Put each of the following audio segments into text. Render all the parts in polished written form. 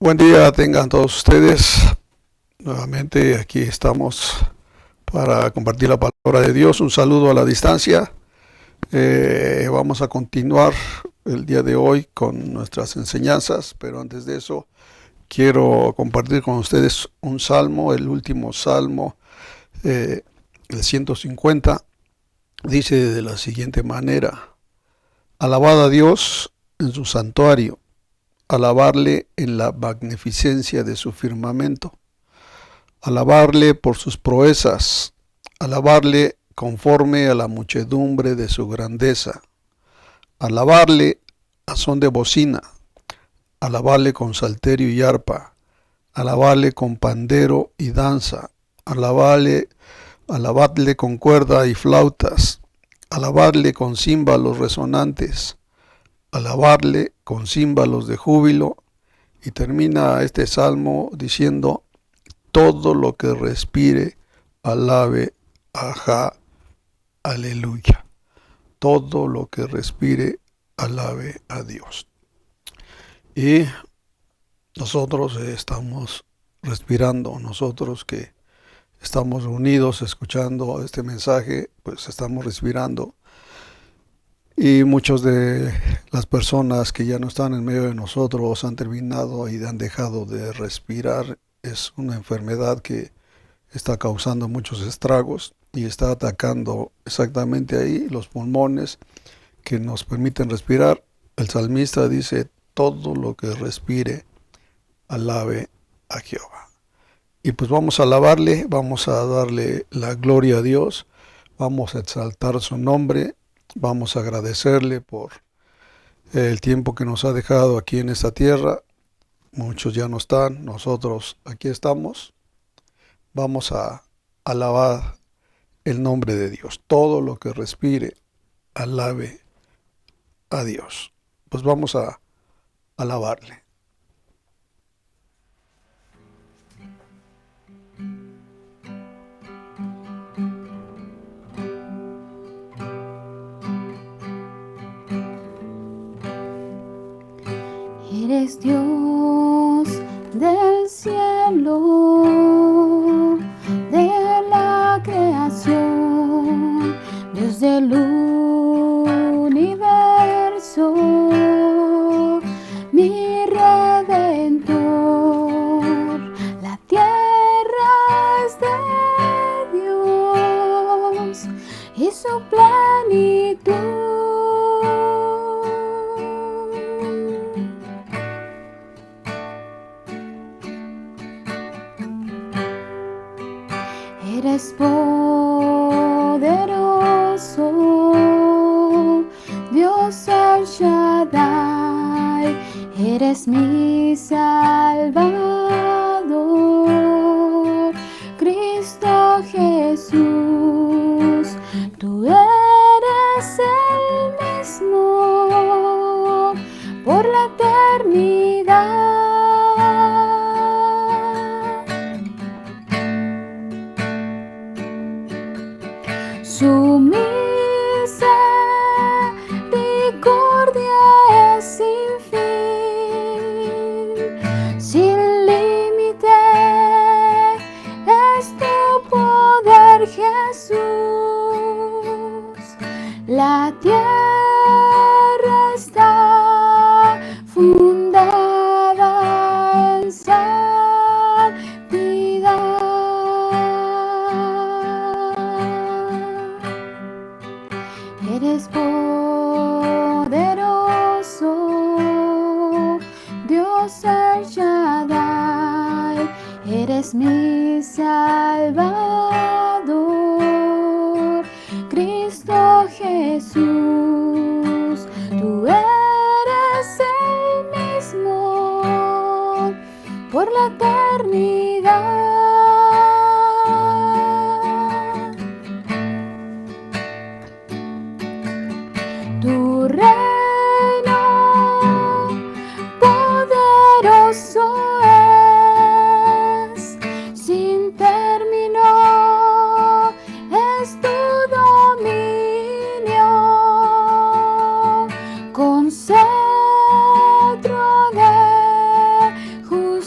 Buen día tengan todos ustedes. Nuevamente aquí estamos para compartir la palabra de Dios. Un saludo a la distancia. Vamos a continuar el día de hoy con nuestras enseñanzas, pero antes de eso quiero compartir con ustedes un salmo, el último salmo, el 150. Dice de la siguiente manera: alabad a Dios en su santuario, alabarle en la magnificencia de su firmamento, alabarle por sus proezas, alabarle conforme a la muchedumbre de su grandeza, alabarle a son de bocina, alabarle con salterio y arpa, alabarle con pandero y danza, alabadle con cuerda y flautas, alabarle con címbalos resonantes, alabarle con címbalos de júbilo. Y termina este salmo diciendo: todo lo que respire, alabe a Jah, aleluya. Todo lo que respire, alabe a Dios. Y nosotros estamos respirando, nosotros que estamos unidos escuchando este mensaje, pues estamos respirando. Y muchas de las personas que ya no están en medio de nosotros han terminado y han dejado de respirar. Es una enfermedad que está causando muchos estragos y está atacando exactamente ahí los pulmones que nos permiten respirar. El salmista dice: todo lo que respire, alabe a Jehová. Y pues vamos a alabarle, vamos a darle la gloria a Dios, vamos a exaltar su nombre, vamos a agradecerle por el tiempo que nos ha dejado aquí en esta tierra. Muchos ya no están, nosotros aquí estamos. Vamos a alabar el nombre de Dios. Todo lo que respire, alabe a Dios. Pues vamos a alabarle. Eres Dios del cielo, de la creación, Dios del universo, mi Redentor. La tierra es de Dios y su plenitud. Eres poderoso, Dios El Shaddai, eres mi Salvador, Cristo Jesús, tú eres el mismo por la eternidad. Su misericordia es sin fin, sin límite es tu poder, Jesús. La tierra está fundada en santidad. Eres poderoso, Dios El Shaddai, eres mi Salvador, Cristo Jesús, tú eres el mismo por la eternidad. Tu reino poderoso es, sin término es tu dominio, con cetro de justicia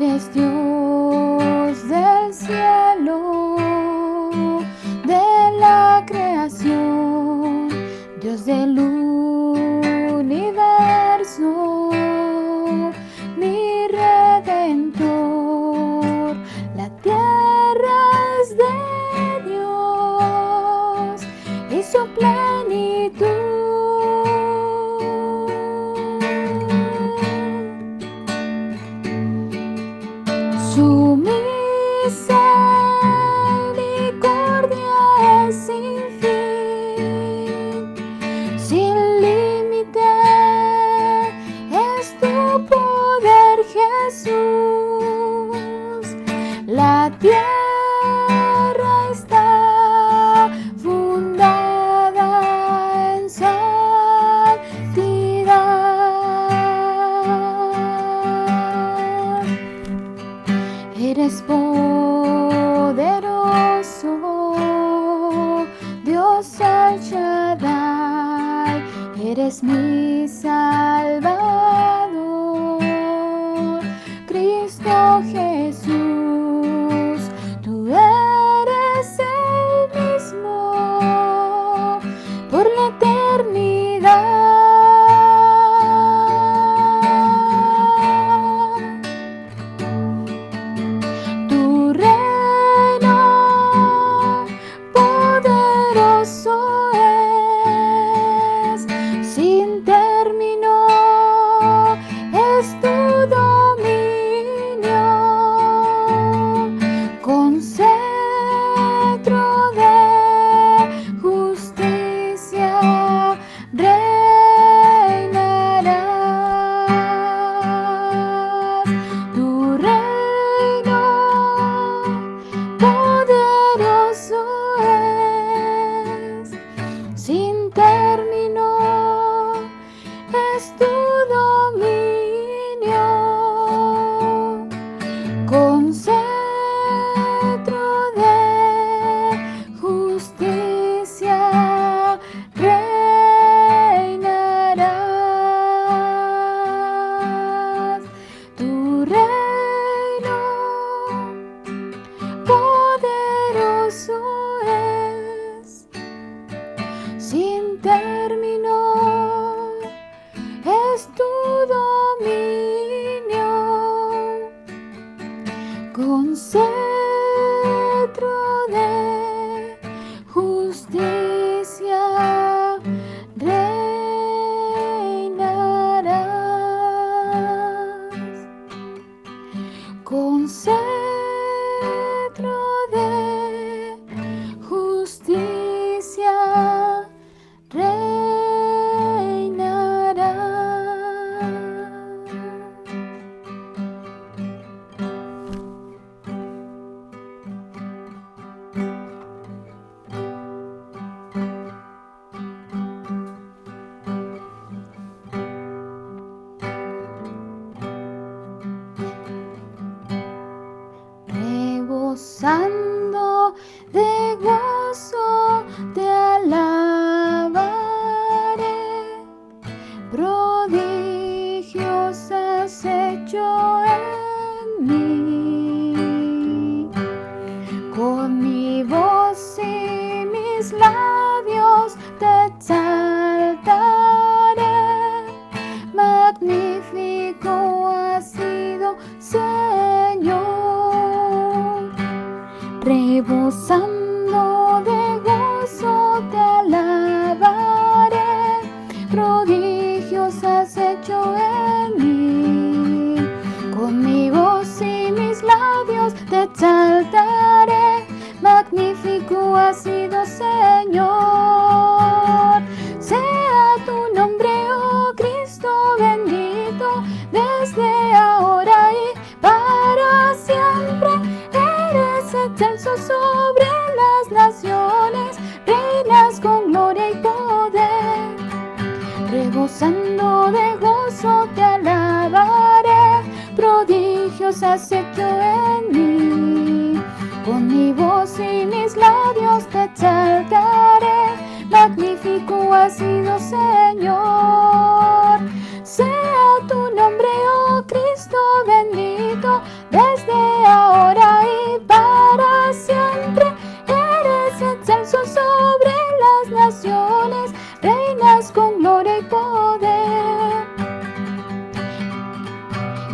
Eres Dios del cielo, de la creación, Dios del universo, mi Redentor. La tierra es de Dios y su plenitud. Su misericordia es sin fin, sin límite es tu poder, Jesús. La tierra está fundada en santidad. Eres poderoso, Dios El Shaddai, eres mi Salvador, Cristo Jesús, tú eres el mismo por la eternidad. Tu reino poderoso es, sin término es tu dominio, con cetro de justicia reinarás. Tu reino poderoso es, sin término es tu dominio, con cetro de justicia reinarás. Tu reino poderoso es, sin término es tu dominio, con cetro de justicia reinarás, con cetro de justicia reinarás. Rebosando de gozo te alabaré, prodigios has hecho en mí. Con mi voz y mis labios te exaltaré, magnífico has sido, Señor. Rebosando de gozo te alabaré, prodigios has hecho en mí. Con mi voz y mis labios te exaltaré, magnífico has sido, Señor. Sea tu nombre, oh Cristo bendito, desde ahora y para siempre. Eres excelso sobre las naciones, reinas con gloria y poder. Rebosando de gozo te alabaré, prodigios has hecho en mí. Con mi voz y mis labios te exaltaré, magnífico has sido, Señor. Sea tu nombre, oh Cristo bendito,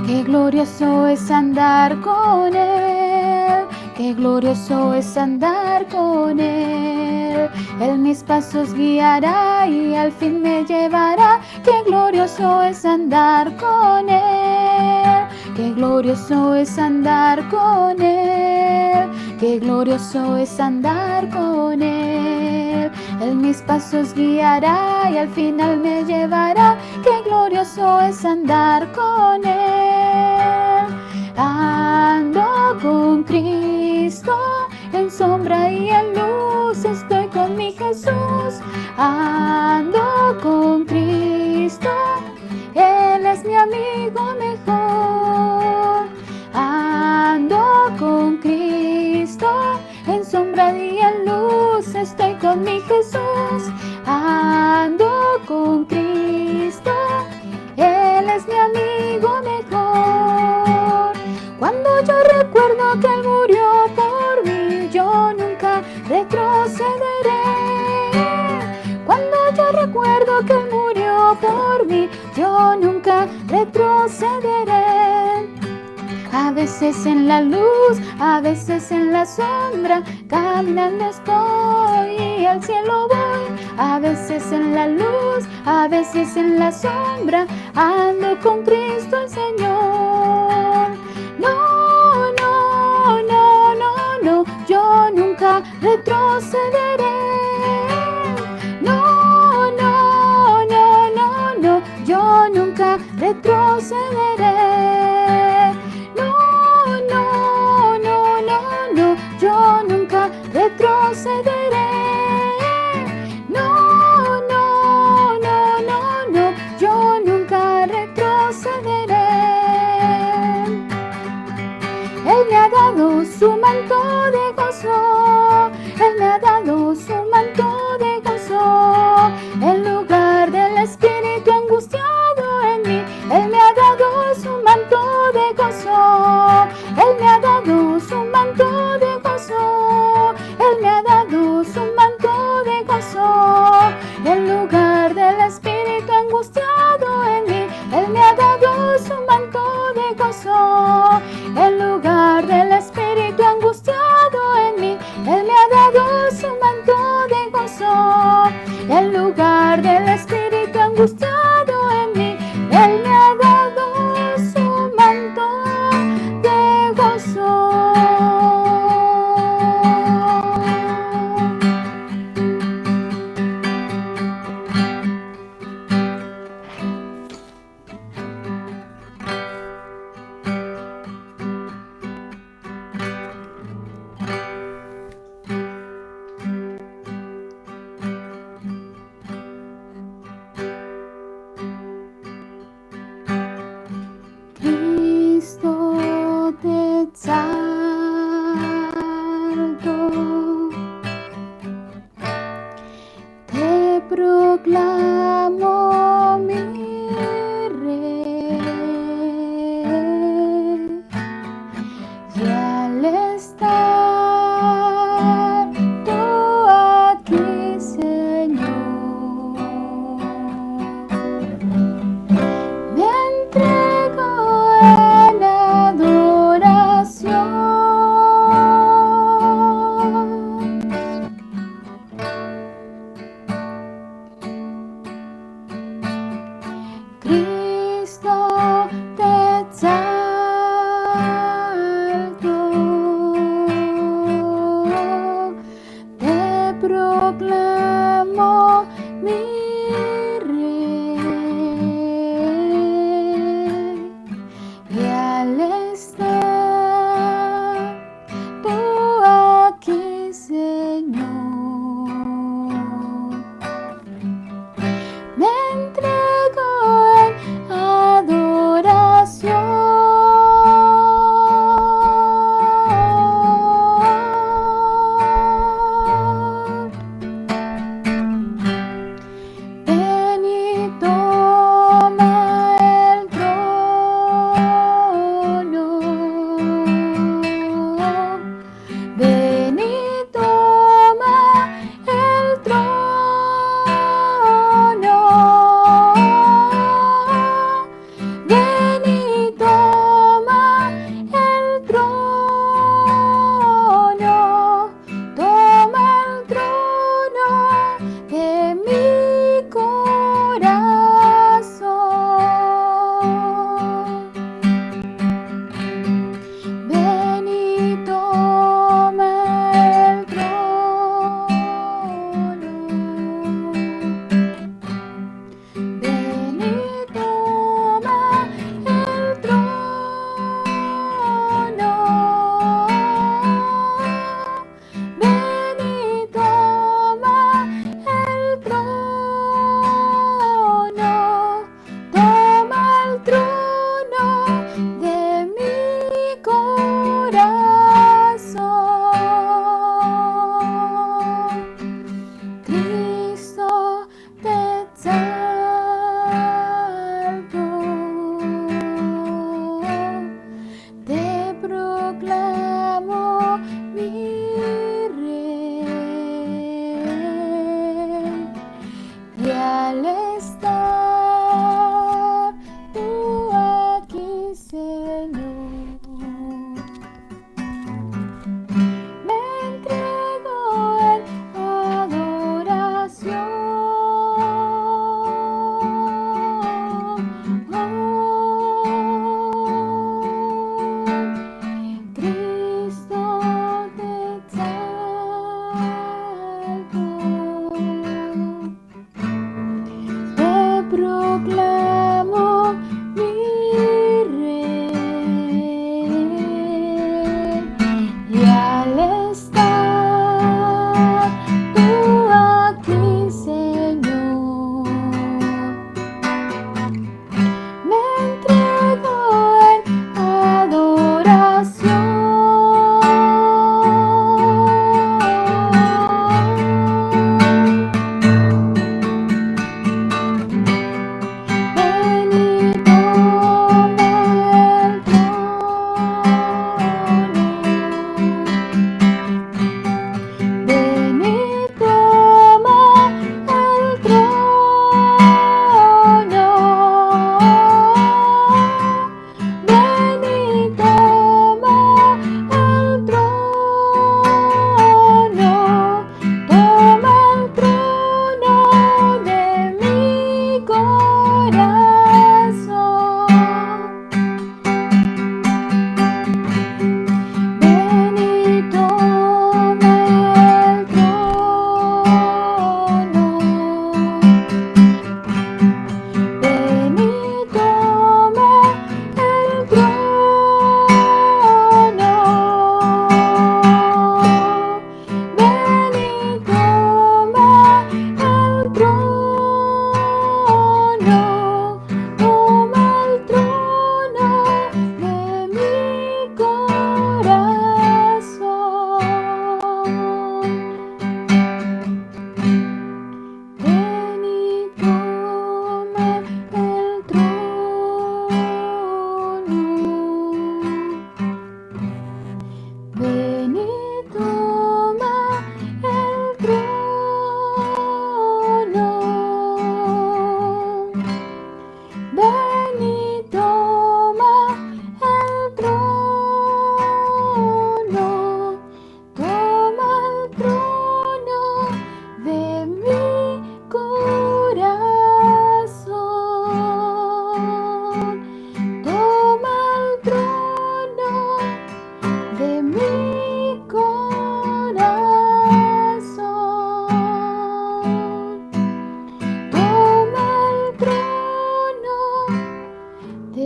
Qué glorioso es andar con Él, qué glorioso es andar con Él. Él mis pasos guiará y al fin me llevará. Qué glorioso es andar con Él, qué glorioso es andar con Él, qué glorioso es andar con Él. Él mis pasos guiará y al final me llevará. Qué glorioso es andar con Él. Ando con Cristo, en sombra y en luz estoy con mi Jesús. Ando con Cristo, Él es mi amigo mejor. Ando con Cristo, en sombra y en luz estoy con mi Jesús. Ando con Cristo, Él es mi amigo mejor. Cuando yo recuerdo que Él murió por mí, yo nunca retrocederé. Cuando yo recuerdo que Él murió por mí, yo nunca retrocederé. A veces en la luz, a veces en la sombra, caminando estoy y al cielo voy. A veces en la luz, a veces en la sombra, ando con Cristo el Señor. No, no, no, no, no, yo nunca retrocederé. No, no, no, no, no, yo nunca retrocederé. Yo nunca retrocederé. No, no, no, no, no, yo nunca retrocederé. Él me ha dado su manto de gozo, Él me ha dado su manto de gozo, en lugar del espíritu angustiado en mí. Él me ha dado su manto de gozo, Él me ha dado su manto de gozo, Él me ha dado su manto de gozo, en lugar del espíritu angustiado en mí. Él me ha dado su manto de gozo, en lugar del espíritu angustiado en mí. Él me ha dado su manto de gozo, en lugar del espíritu angustiado en mí. Él me ha dado su manto de gozo. Cristo te exalto, te proclamo mi Rey, y al estar tú aquí, Señor, me entrego en adoración.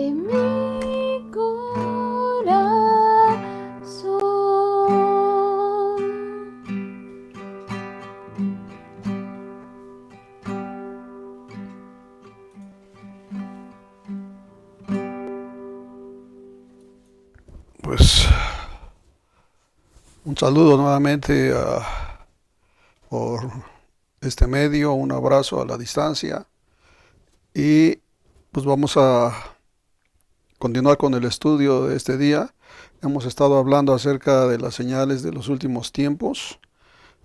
de mi corazón. Pues un saludo nuevamente por este medio, un abrazo a la distancia y pues vamos a continuar con el estudio de este día. Hemos estado hablando acerca de las señales de los últimos tiempos.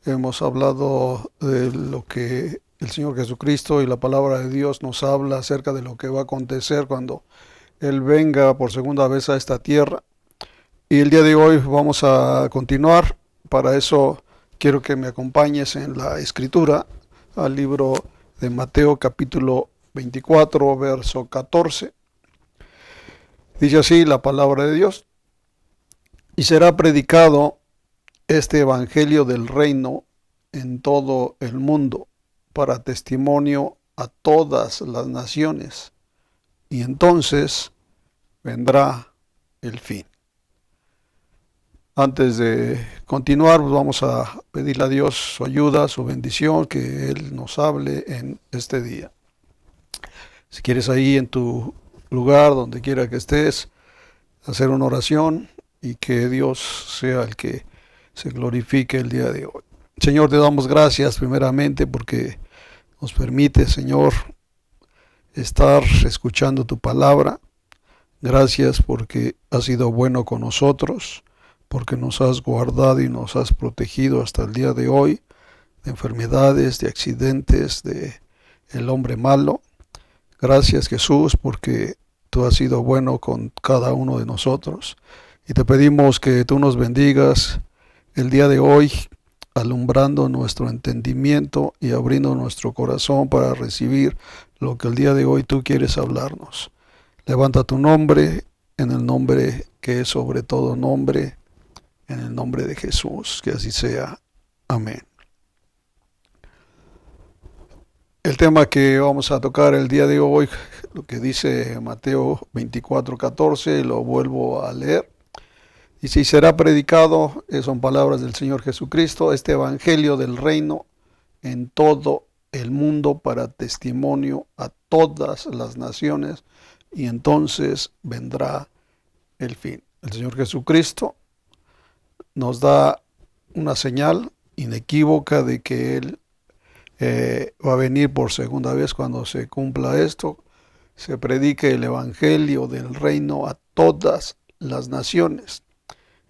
Hemos hablado de lo que el Señor Jesucristo y la palabra de Dios nos habla acerca de lo que va a acontecer cuando Él venga por segunda vez a esta tierra. Y el día de hoy vamos a continuar. Para eso quiero que me acompañes en la escritura al libro de Mateo capítulo 24, verso 14. Dice así la palabra de Dios: y será predicado este evangelio del reino en todo el mundo para testimonio a todas las naciones, y entonces vendrá el fin. Antes de continuar, pues vamos a pedirle a Dios su ayuda, su bendición, que Él nos hable en este día. Si quieres ahí en tu lugar, donde quiera que estés, hacer una oración y que Dios sea el que se glorifique el día de hoy. Señor, te damos gracias primeramente porque nos permite, Señor, estar escuchando tu palabra. Gracias porque has sido bueno con nosotros, porque nos has guardado y nos has protegido hasta el día de hoy de enfermedades, de accidentes, de el hombre malo. Gracias, Jesús, porque tú has sido bueno con cada uno de nosotros. Y te pedimos que tú nos bendigas el día de hoy, alumbrando nuestro entendimiento y abriendo nuestro corazón para recibir lo que el día de hoy tú quieres hablarnos. Levanta tu nombre, en el nombre que es sobre todo nombre, en el nombre de Jesús, que así sea. Amén. El tema que vamos a tocar el día de hoy, lo que dice Mateo 24:14, lo vuelvo a leer. Y si será predicado, son palabras del Señor Jesucristo, este evangelio del reino en todo el mundo para testimonio a todas las naciones, y entonces vendrá el fin. El Señor Jesucristo nos da una señal inequívoca de que Él va a venir por segunda vez. Cuando se cumpla esto, se predique el evangelio del reino a todas las naciones.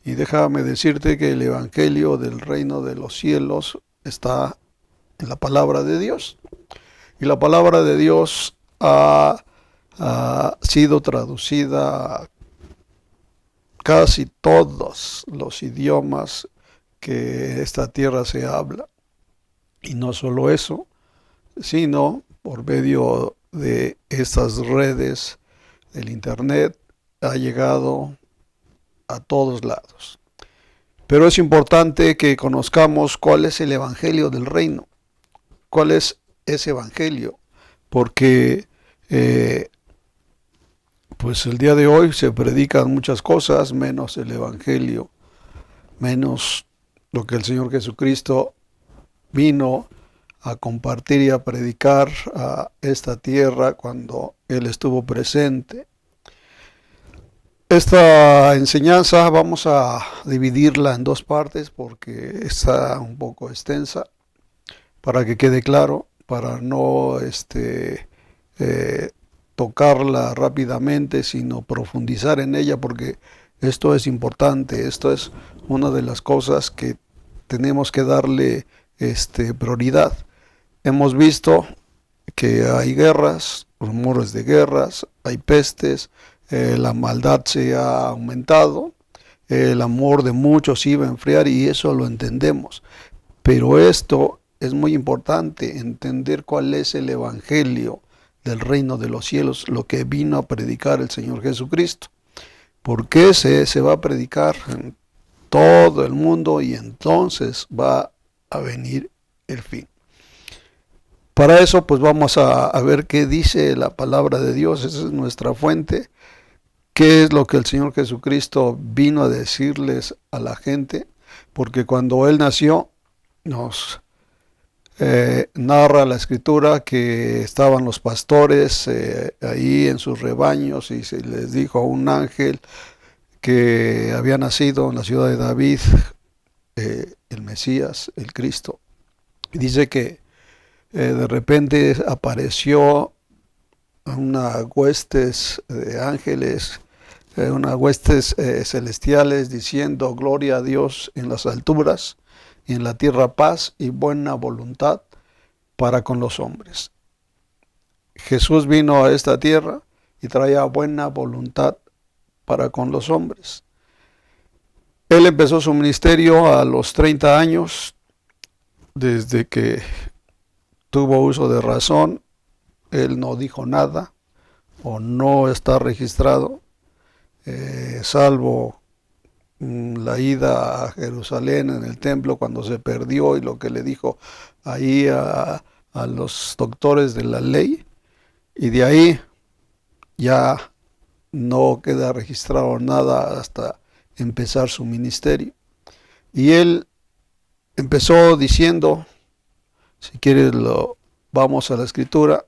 Y déjame decirte que el evangelio del reino de los cielos está en la palabra de Dios. Y la palabra de Dios ha sido traducida a casi todos los idiomas que esta tierra se habla. Y no solo eso, sino por medio de estas redes del internet ha llegado a todos lados. Pero es importante que conozcamos cuál es el evangelio del reino, cuál es ese evangelio, porque pues el día de hoy se predican muchas cosas, menos el evangelio, menos lo que el Señor Jesucristo vino a compartir y a predicar a esta tierra cuando Él estuvo presente. Esta enseñanza vamos a dividirla en dos partes porque está un poco extensa, para que quede claro, para no tocarla rápidamente, sino profundizar en ella, porque esto es importante, esto es una de las cosas que tenemos que darle prioridad. Hemos visto que hay guerras, rumores de guerras, hay pestes, la maldad se ha aumentado, el amor de muchos iba a enfriar, y eso lo entendemos. Pero esto es muy importante, entender cuál es el evangelio del reino de los cielos, lo que vino a predicar el Señor Jesucristo. Porque se va a predicar en todo el mundo, y entonces va a venir el fin. Para eso pues vamos a ver qué dice la palabra de Dios. Esa es nuestra fuente, ¿Qué es lo que el Señor Jesucristo vino a decirles a la gente? Porque cuando Él nació, nos narra la Escritura que estaban los pastores ahí en sus rebaños y se les dijo a un ángel que había nacido en la ciudad de David, el Mesías, el Cristo. Y dice que de repente apareció una huestes de ángeles, unas huestes celestiales diciendo gloria a Dios en las alturas y en la tierra paz y buena voluntad para con los hombres. Jesús vino a esta tierra y traía buena voluntad para con los hombres. Él empezó su ministerio a los 30 años, desde que tuvo uso de razón. Él no dijo nada o no está registrado, salvo la ida a Jerusalén en el templo cuando se perdió y lo que le dijo ahí a los doctores de la ley, y de ahí ya no queda registrado nada hasta empezar su ministerio. Y él empezó diciendo, si quieres vamos a la Escritura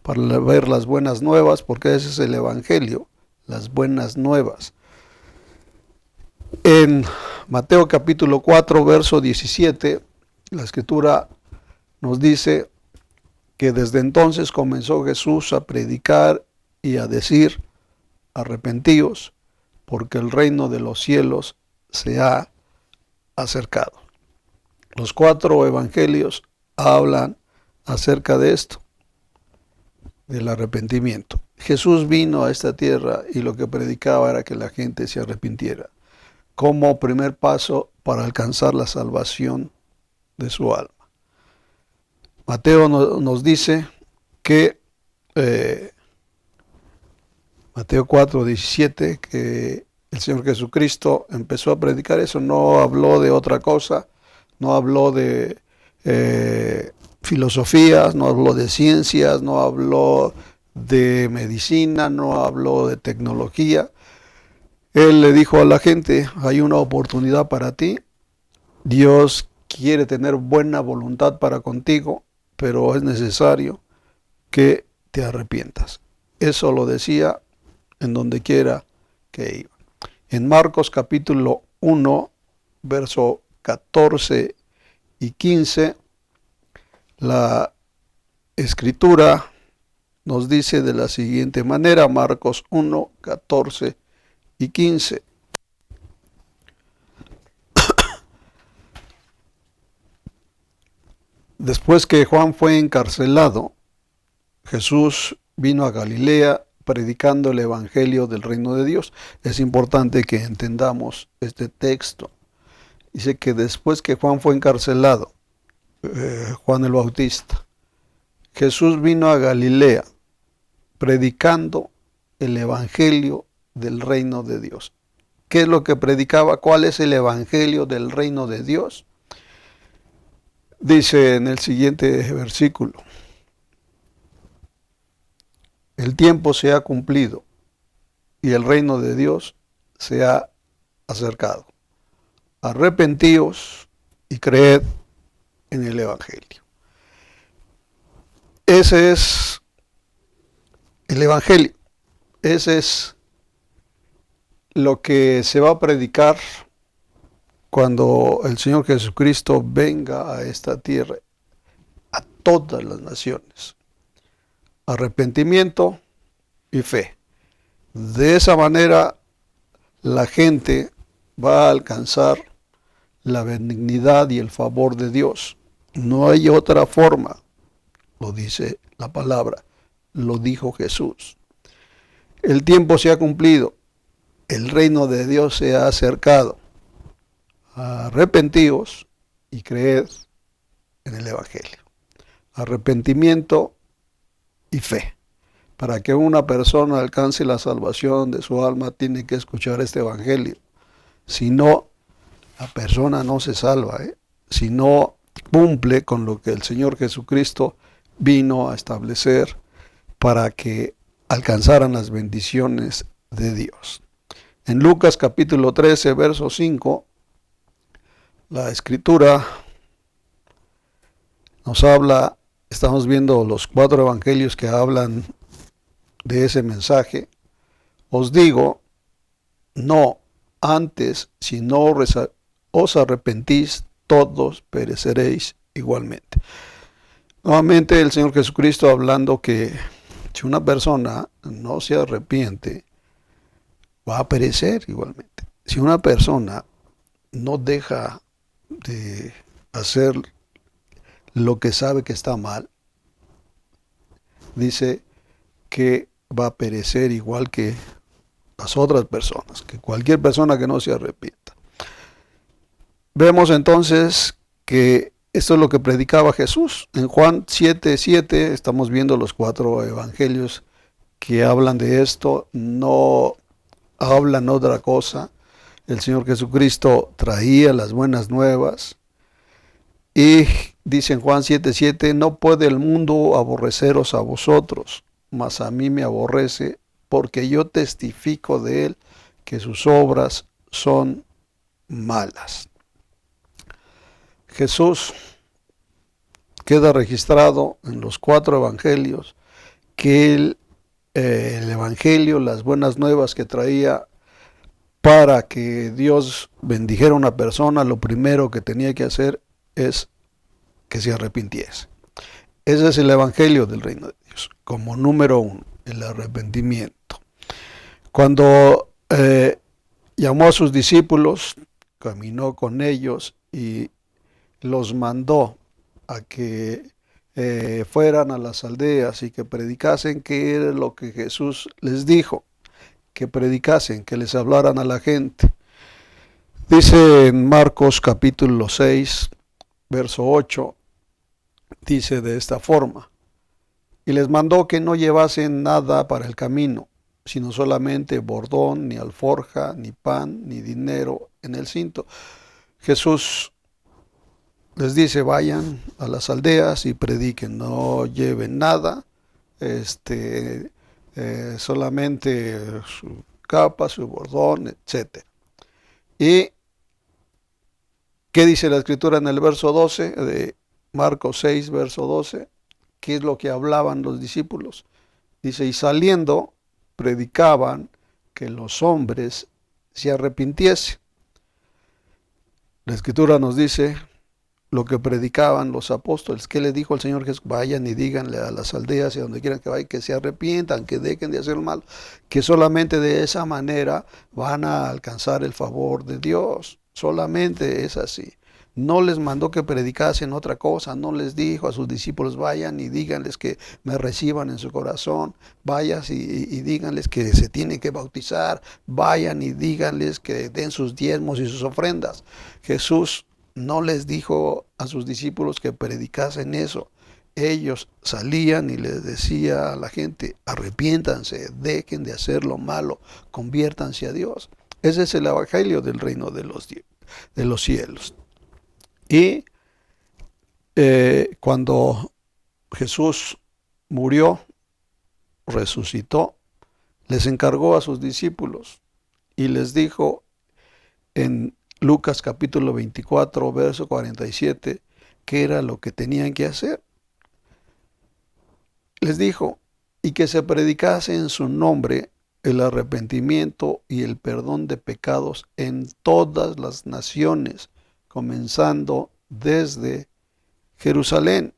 para ver las buenas nuevas, porque ese es el Evangelio, las buenas nuevas. En Mateo capítulo 4, verso 17, la Escritura nos dice que desde entonces comenzó Jesús a predicar y a decir, arrepentíos, porque el reino de los cielos se ha acercado. Los 4 evangelios hablan acerca de esto, del arrepentimiento. Jesús vino a esta tierra y lo que predicaba era que la gente se arrepintiera, como primer paso para alcanzar la salvación de su alma. Mateo nos dice que Mateo 4, 17, que el Señor Jesucristo empezó a predicar eso, no habló de otra cosa, no habló de filosofías, no habló de ciencias, no habló de medicina, no habló de tecnología. Él le dijo a la gente, hay una oportunidad para ti, Dios quiere tener buena voluntad para contigo, pero es necesario que te arrepientas. Eso lo decía en donde quiera que iba. En Marcos capítulo 1, verso 14 y 15, la Escritura nos dice de la siguiente manera, Marcos 1, 14 y 15. Después que Juan fue encarcelado, Jesús vino a Galilea predicando el Evangelio del reino de Dios. Es importante que entendamos este texto. Dice que después que Juan fue encarcelado, Juan el Bautista, Jesús vino a Galilea predicando el Evangelio del reino de Dios. ¿Qué es lo que predicaba? ¿Cuál es el Evangelio del reino de Dios? Dice en el siguiente versículo, el tiempo se ha cumplido y el reino de Dios se ha acercado. Arrepentíos y creed en el Evangelio. Ese es el Evangelio. Ese es lo que se va a predicar cuando el Señor Jesucristo venga a esta tierra, a todas las naciones. Arrepentimiento y fe. De esa manera la gente va a alcanzar la benignidad y el favor de Dios. No hay otra forma, lo dice la palabra, lo dijo Jesús. El tiempo se ha cumplido, el reino de Dios se ha acercado. Arrepentíos y creed en el Evangelio. Arrepentimiento y fe. Para que una persona alcance la salvación de su alma, tiene que escuchar este Evangelio. Si no, la persona no se salva, si no cumple con lo que el Señor Jesucristo vino a establecer para que alcanzaran las bendiciones de Dios. En Lucas capítulo 13, verso 5, la escritura nos habla, estamos viendo los 4 evangelios que hablan de ese mensaje. Os digo, no antes, si no os arrepentís, todos pereceréis igualmente. Nuevamente el Señor Jesucristo hablando que si una persona no se arrepiente, va a perecer igualmente. Si una persona no deja de hacer lo que sabe que está mal, dice que va a perecer igual que las otras personas, que cualquier persona que no se arrepienta. Vemos entonces que esto es lo que predicaba Jesús. En Juan 7:7 estamos viendo los 4 evangelios que hablan de esto, no hablan otra cosa. El Señor Jesucristo traía las buenas nuevas y dice en Juan 7:7, no puede el mundo aborreceros a vosotros, mas a mí me aborrece, porque yo testifico de él que sus obras son malas. Jesús queda registrado en los 4 evangelios que el evangelio, las buenas nuevas que traía para que Dios bendijera a una persona, lo primero que tenía que hacer es que se arrepintiese. Ese es el evangelio del reino de Dios, como número 1, el arrepentimiento. Cuando llamó a sus discípulos, caminó con ellos y los mandó a que fueran a las aldeas y que predicasen qué era lo que Jesús les dijo, que predicasen, que les hablaran a la gente. Dice en Marcos capítulo 6, verso 8, dice de esta forma, y les mandó que no llevasen nada para el camino, sino solamente bordón, ni alforja, ni pan, ni dinero en el cinto. Jesús les dice, vayan a las aldeas y prediquen, no lleven nada, solamente su capa, su bordón, etc. ¿Y qué dice la escritura en el verso 12 de Marcos 6, verso 12? ¿Qué es lo que hablaban los discípulos? Dice, y saliendo, predicaban que los hombres se arrepintiesen. La escritura nos dice lo que predicaban los apóstoles. ¿Qué le dijo el Señor Jesús? Vayan y díganle a las aldeas y a donde quieran que vayan, que se arrepientan, que dejen de hacer mal, que solamente de esa manera van a alcanzar el favor de Dios. Solamente es así. No les mandó que predicasen otra cosa, no les dijo a sus discípulos, vayan y díganles que me reciban en su corazón, vayan y díganles que se tienen que bautizar, vayan y díganles que den sus diezmos y sus ofrendas. Jesús no les dijo a sus discípulos que predicasen eso. Ellos salían y les decía a la gente, arrepiéntanse, dejen de hacer lo malo, conviértanse a Dios. Ese es el evangelio del reino de los cielos. Y cuando Jesús murió, resucitó, les encargó a sus discípulos y les dijo en Lucas capítulo 24, verso 47, qué era lo que tenían que hacer. Les dijo, y que se predicase en su nombre el arrepentimiento y el perdón de pecados en todas las naciones, comenzando desde Jerusalén.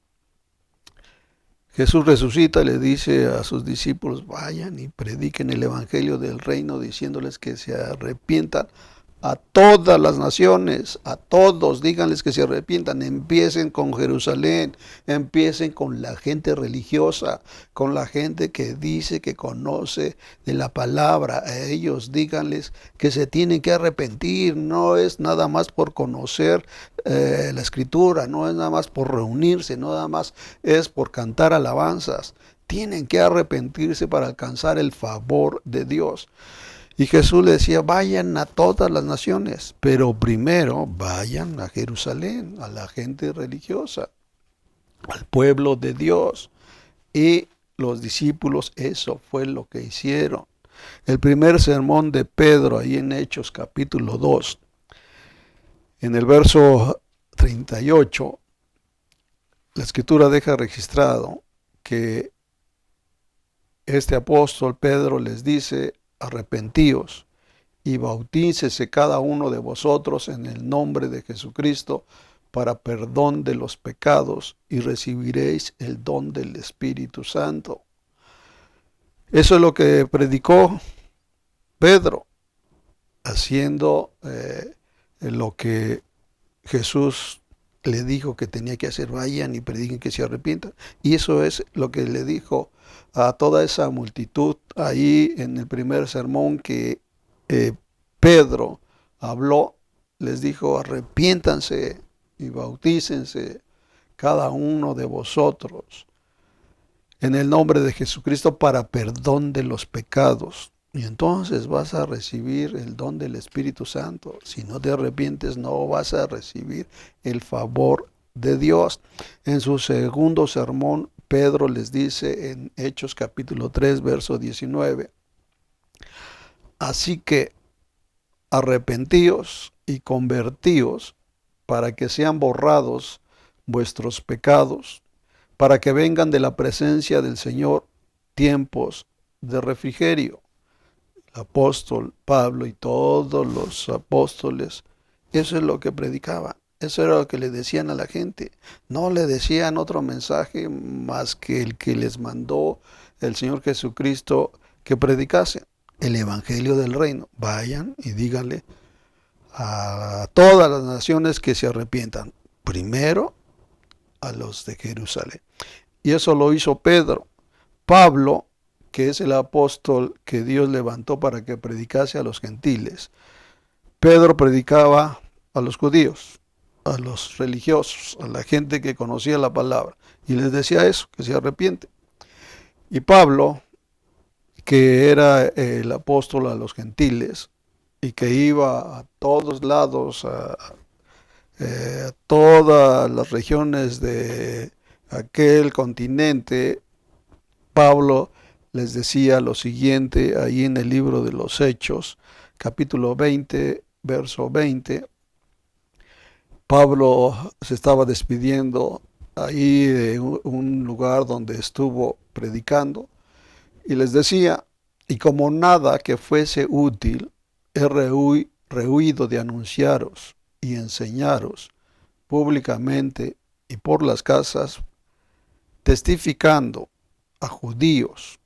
Jesús resucita y le dice a sus discípulos, vayan y prediquen el evangelio del reino, diciéndoles que se arrepientan a todas las naciones, a todos, díganles que se arrepientan, empiecen con Jerusalén, empiecen con la gente religiosa, con la gente que dice que conoce de la palabra, a ellos díganles que se tienen que arrepentir, no es nada más por conocer la escritura, no es nada más por reunirse, no nada más es por cantar alabanzas, tienen que arrepentirse para alcanzar el favor de Dios. Y Jesús le decía, vayan a todas las naciones, pero primero vayan a Jerusalén, a la gente religiosa, al pueblo de Dios. Y los discípulos eso fue lo que hicieron. El primer sermón de Pedro, ahí en Hechos capítulo 2, en el verso 38, la escritura deja registrado que este apóstol Pedro les dice: arrepentíos y bautícese cada uno de vosotros en el nombre de Jesucristo para perdón de los pecados, y recibiréis el don del Espíritu Santo. Eso es lo que predicó Pedro, haciendo lo que Jesús le dijo que tenía que hacer: vayan y prediquen que se arrepientan. Y eso es lo que le dijo a toda esa multitud ahí en el primer sermón que Pedro habló. Les dijo: arrepiéntanse y bautícense cada uno de vosotros en el nombre de Jesucristo para perdón de los pecados. Y entonces vas a recibir el don del Espíritu Santo. Si no te arrepientes, no vas a recibir el favor de Dios. En su segundo sermón, Pedro les dice en Hechos capítulo 3, verso 19: así que arrepentíos y convertíos para que sean borrados vuestros pecados, para que vengan de la presencia del Señor tiempos de refrigerio. El apóstol Pablo y todos los apóstoles, eso es lo que predicaban, eso era lo que le decían a la gente. No le decían otro mensaje más que el que les mandó el Señor Jesucristo que predicasen: el evangelio del reino. Vayan y díganle a todas las naciones que se arrepientan, primero a los de Jerusalén. Y eso lo hizo Pedro. Pablo, que es el apóstol que Dios levantó para que predicase a los gentiles, Pedro predicaba a los judíos, a los religiosos, a la gente que conocía la palabra, y les decía eso, que se arrepiente. Y Pablo, que era el apóstol a los gentiles y que iba a todos lados, a todas las regiones de aquel continente, Pablo les decía lo siguiente ahí en el libro de los Hechos, capítulo 20, verso 20. Pablo se estaba despidiendo ahí de un lugar donde estuvo predicando, y les decía: y como nada que fuese útil, he rehuido de anunciaros y enseñaros públicamente y por las casas, testificando a judíos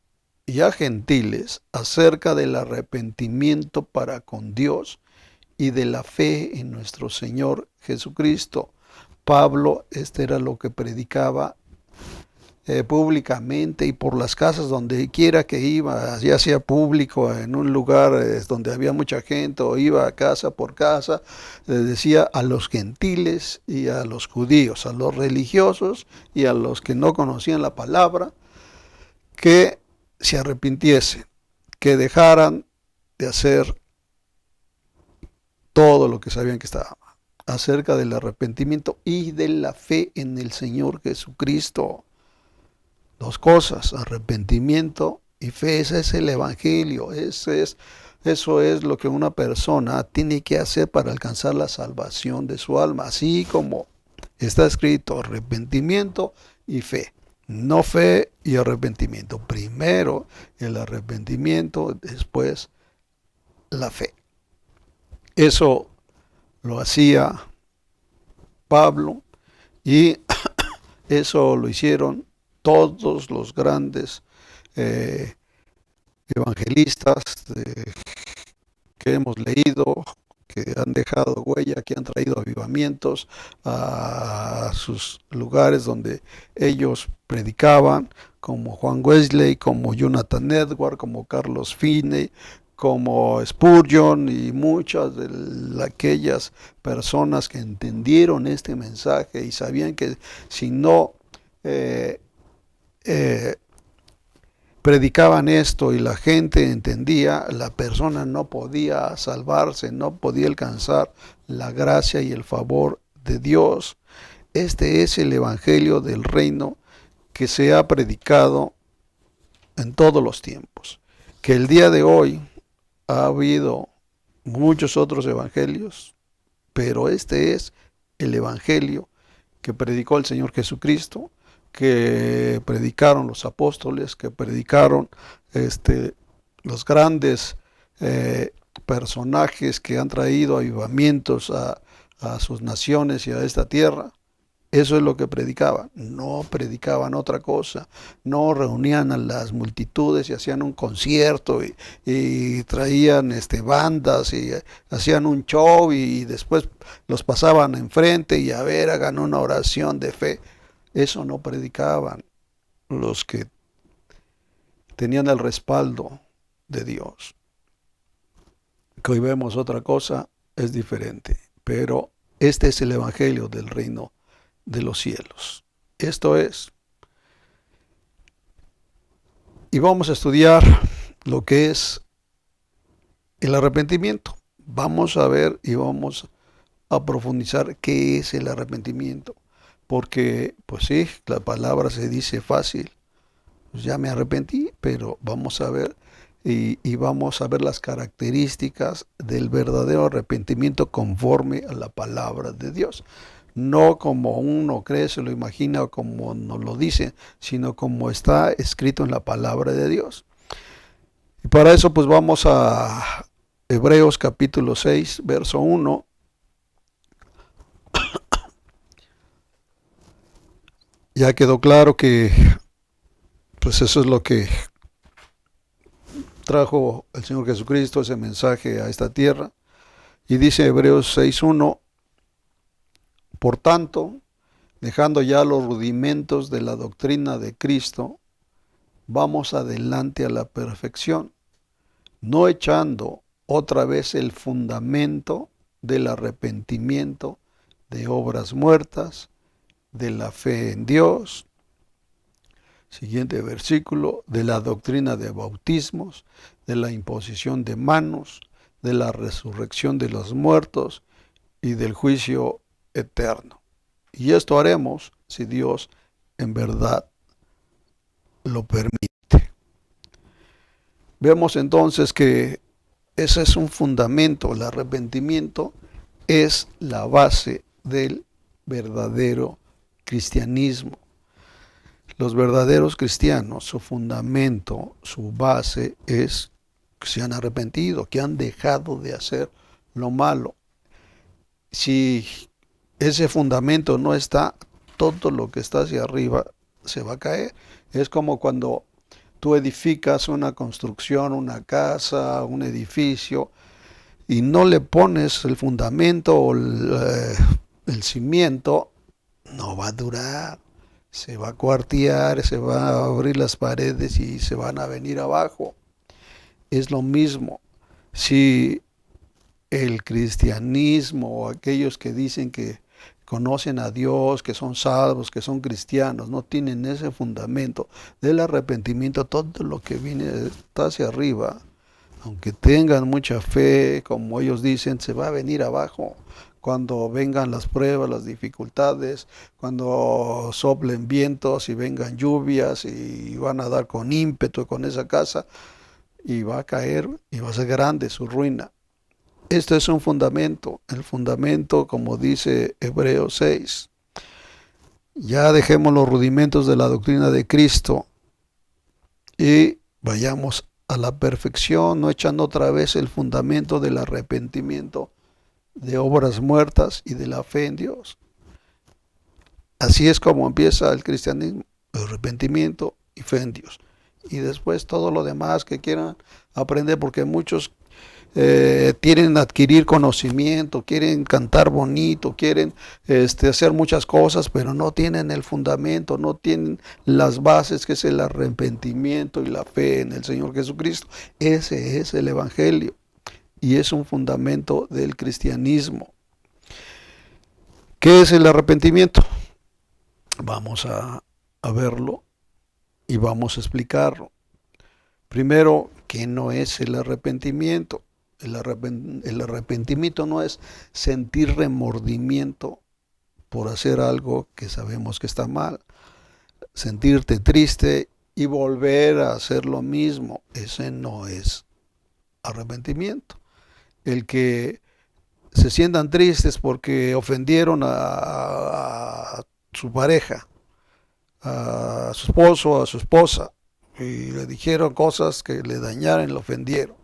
y a gentiles acerca del arrepentimiento para con Dios y de la fe en nuestro Señor Jesucristo. Pablo, era lo que predicaba públicamente y por las casas, donde quiera que iba, ya sea público, en un lugar donde había mucha gente, o iba casa por casa, le decía a los gentiles y a los judíos, a los religiosos y a los que no conocían la palabra, que se arrepintiesen, que dejaran de hacer todo lo que sabían que estaba, acerca del arrepentimiento y de la fe en el Señor Jesucristo. Dos cosas: arrepentimiento y fe. Ese es el evangelio. Eso es lo que una persona tiene que hacer para alcanzar la salvación de su alma. Así como está escrito: arrepentimiento y fe. No fe y arrepentimiento. Primero el arrepentimiento, después la fe. Eso lo hacía Pablo, y eso lo hicieron todos los grandes evangelistas que hemos leído, que han dejado huella, que han traído avivamientos a sus lugares donde ellos predicaban, como Juan Wesley, como Jonathan Edwards, como Carlos Finney, como Spurgeon, y muchas de aquellas personas que entendieron este mensaje y sabían que si no predicaban esto y la gente entendía, la persona no podía salvarse, no podía alcanzar la gracia y el favor de Dios. Este es el evangelio del reino que se ha predicado en todos los tiempos, que el día de hoy ha habido muchos otros evangelios, pero este es el evangelio que predicó el Señor Jesucristo, que predicaron los apóstoles, que predicaron los grandes personajes que han traído avivamientos a sus naciones y a esta tierra. Eso es lo que predicaban, no predicaban otra cosa, no reunían a las multitudes y hacían un concierto y traían bandas y hacían un show y después los pasaban enfrente y a ver, hagan una oración de fe. Eso no predicaban los que tenían el respaldo de Dios. Que hoy vemos otra cosa, es diferente, pero este es el evangelio del reino de los cielos. Esto es. Y vamos a estudiar lo que es el arrepentimiento. Vamos a ver y vamos a profundizar qué es el arrepentimiento. Porque, pues sí, la palabra se dice fácil. Pues ya me arrepentí, pero vamos a ver y vamos a ver las características del verdadero arrepentimiento conforme a la palabra de Dios. No como uno cree, se lo imagina o como nos lo dice, sino como está escrito en la palabra de Dios. Y para eso pues vamos a Hebreos capítulo 6, verso 1. Ya quedó claro que pues eso es lo que trajo el Señor Jesucristo, ese mensaje a esta tierra. Y dice Hebreos 6:1, por tanto, dejando ya los rudimentos de la doctrina de Cristo, vamos adelante a la perfección, no echando otra vez el fundamento del arrepentimiento de obras muertas, de la fe en Dios. Siguiente versículo, de la doctrina de bautismos, de la imposición de manos, de la resurrección de los muertos y del juicio eterno. Y esto haremos si Dios en verdad lo permite. Vemos entonces que ese es un fundamento, el arrepentimiento es la base del verdadero cristianismo. Los verdaderos cristianos, su fundamento, su base es que se han arrepentido, que han dejado de hacer lo malo. Si ese fundamento no está, todo lo que está hacia arriba se va a caer. Es como cuando tú edificas una construcción, una casa, un edificio, y no le pones el fundamento o el cimiento, no va a durar. Se va a cuartear, se van a abrir las paredes y se van a venir abajo. Es lo mismo. Si el cristianismo o aquellos que dicen que conocen a Dios, que son salvos, que son cristianos, no tienen ese fundamento del arrepentimiento, todo lo que viene está hacia arriba, aunque tengan mucha fe, como ellos dicen, se va a venir abajo. Cuando vengan las pruebas, las dificultades, cuando soplen vientos y vengan lluvias y van a dar con ímpetu con esa casa y va a caer y va a ser grande su ruina. Este es un fundamento, el fundamento como dice Hebreos 6. Ya dejemos los rudimentos de la doctrina de Cristo y vayamos a la perfección, no echando otra vez el fundamento del arrepentimiento de obras muertas y de la fe en Dios. Así es como empieza el cristianismo, arrepentimiento y fe en Dios. Y después todo lo demás que quieran aprender, porque muchos quieren adquirir conocimiento, quieren cantar bonito, quieren hacer muchas cosas, pero no tienen el fundamento, no tienen las bases que es el arrepentimiento y la fe en el Señor Jesucristo. Ese es el evangelio. Y es un fundamento del cristianismo. ¿Qué es el arrepentimiento? Vamos a verlo y vamos a explicarlo. Primero, ¿qué no es el arrepentimiento? El arrepentimiento no es sentir remordimiento por hacer algo que sabemos que está mal. Sentirte triste y volver a hacer lo mismo. Ese no es arrepentimiento. El que se sientan tristes porque ofendieron a su pareja, a su esposo, a su esposa, y le dijeron cosas que le dañaron, le ofendieron.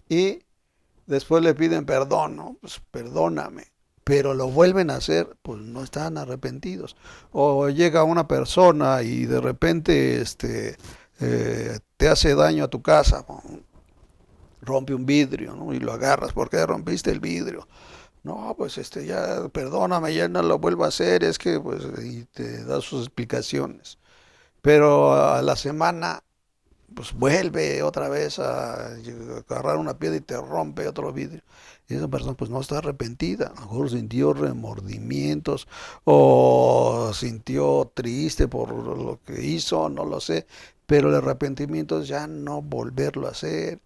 Y después le piden perdón, ¿no? Pues perdóname. Pero lo vuelven a hacer, pues no están arrepentidos. O llega una persona y de repente te hace daño a tu casa, ¿no? Rompe un vidrio, ¿no? Y lo agarras, ¿por qué rompiste el vidrio? No, pues ya, perdóname, ya no lo vuelvo a hacer, es que, pues, y te da sus explicaciones. Pero a la semana, pues vuelve otra vez a agarrar una piedra y te rompe otro vidrio. Y esa persona pues no está arrepentida, a lo mejor sintió remordimientos o sintió triste por lo que hizo, no lo sé, pero el arrepentimiento es ya no volverlo a hacer.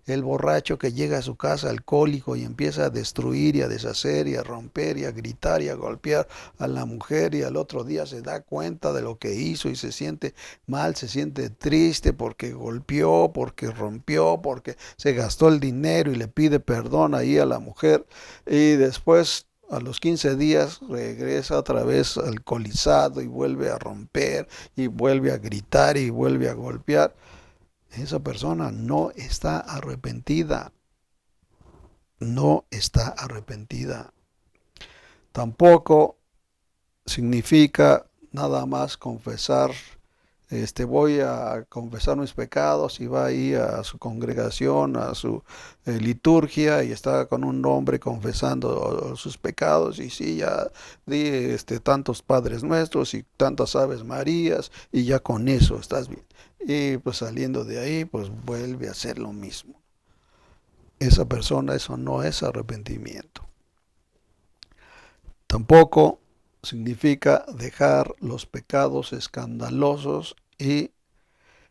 El borracho que llega a su casa alcohólico y empieza a destruir y a deshacer y a romper y a gritar y a golpear a la mujer, y al otro día se da cuenta de lo que hizo y se siente mal, se siente triste porque golpeó, porque rompió, porque se gastó el dinero y le pide perdón ahí a la mujer, y después a los 15 días regresa otra vez alcoholizado y vuelve a romper y vuelve a gritar y vuelve a golpear. Esa persona no está arrepentida, no está arrepentida. Tampoco significa nada más confesar, voy a confesar mis pecados, y va ahí a su congregación, a su liturgia, y está con un hombre confesando sus pecados, y sí, ya di tantos Padres Nuestros y tantas Aves Marías, y ya con eso estás bien. Y pues saliendo de ahí, pues vuelve a hacer lo mismo. Esa persona, eso no es arrepentimiento. Tampoco significa dejar los pecados escandalosos y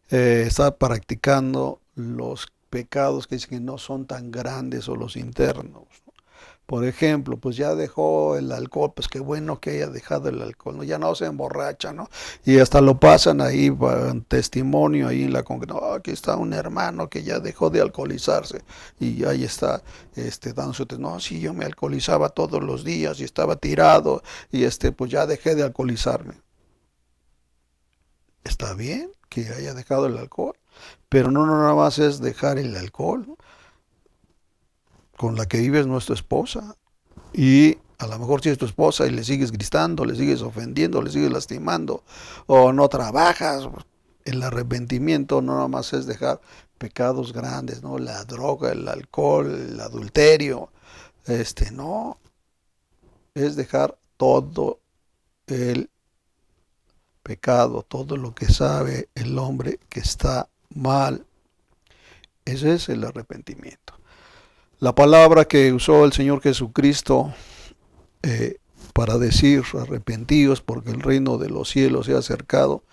estar practicando los pecados que dicen que no son tan grandes, o los internos. Por ejemplo, pues ya dejó el alcohol, pues qué bueno que haya dejado el alcohol, ¿no? Ya no se emborracha, ¿no? Y hasta lo pasan ahí, en testimonio ahí en la congregación. No, aquí está un hermano que ya dejó de alcoholizarse, y ahí está dando su testimonio. No, sí, yo me alcoholizaba todos los días y estaba tirado, y pues ya dejé de alcoholizarme. Está bien que haya dejado el alcohol, pero no nada más es dejar el alcohol, ¿no? Con la que vives no es tu esposa, y a lo mejor si es tu esposa y le sigues gritando, le sigues ofendiendo, le sigues lastimando, o no trabajas. El arrepentimiento no nada más es dejar pecados grandes, ¿no? La droga, el alcohol, el adulterio, no, es dejar todo el pecado, todo lo que sabe el hombre que está mal. Ese es el arrepentimiento. La palabra que usó el Señor Jesucristo para decir arrepentíos porque el reino de los cielos se ha acercado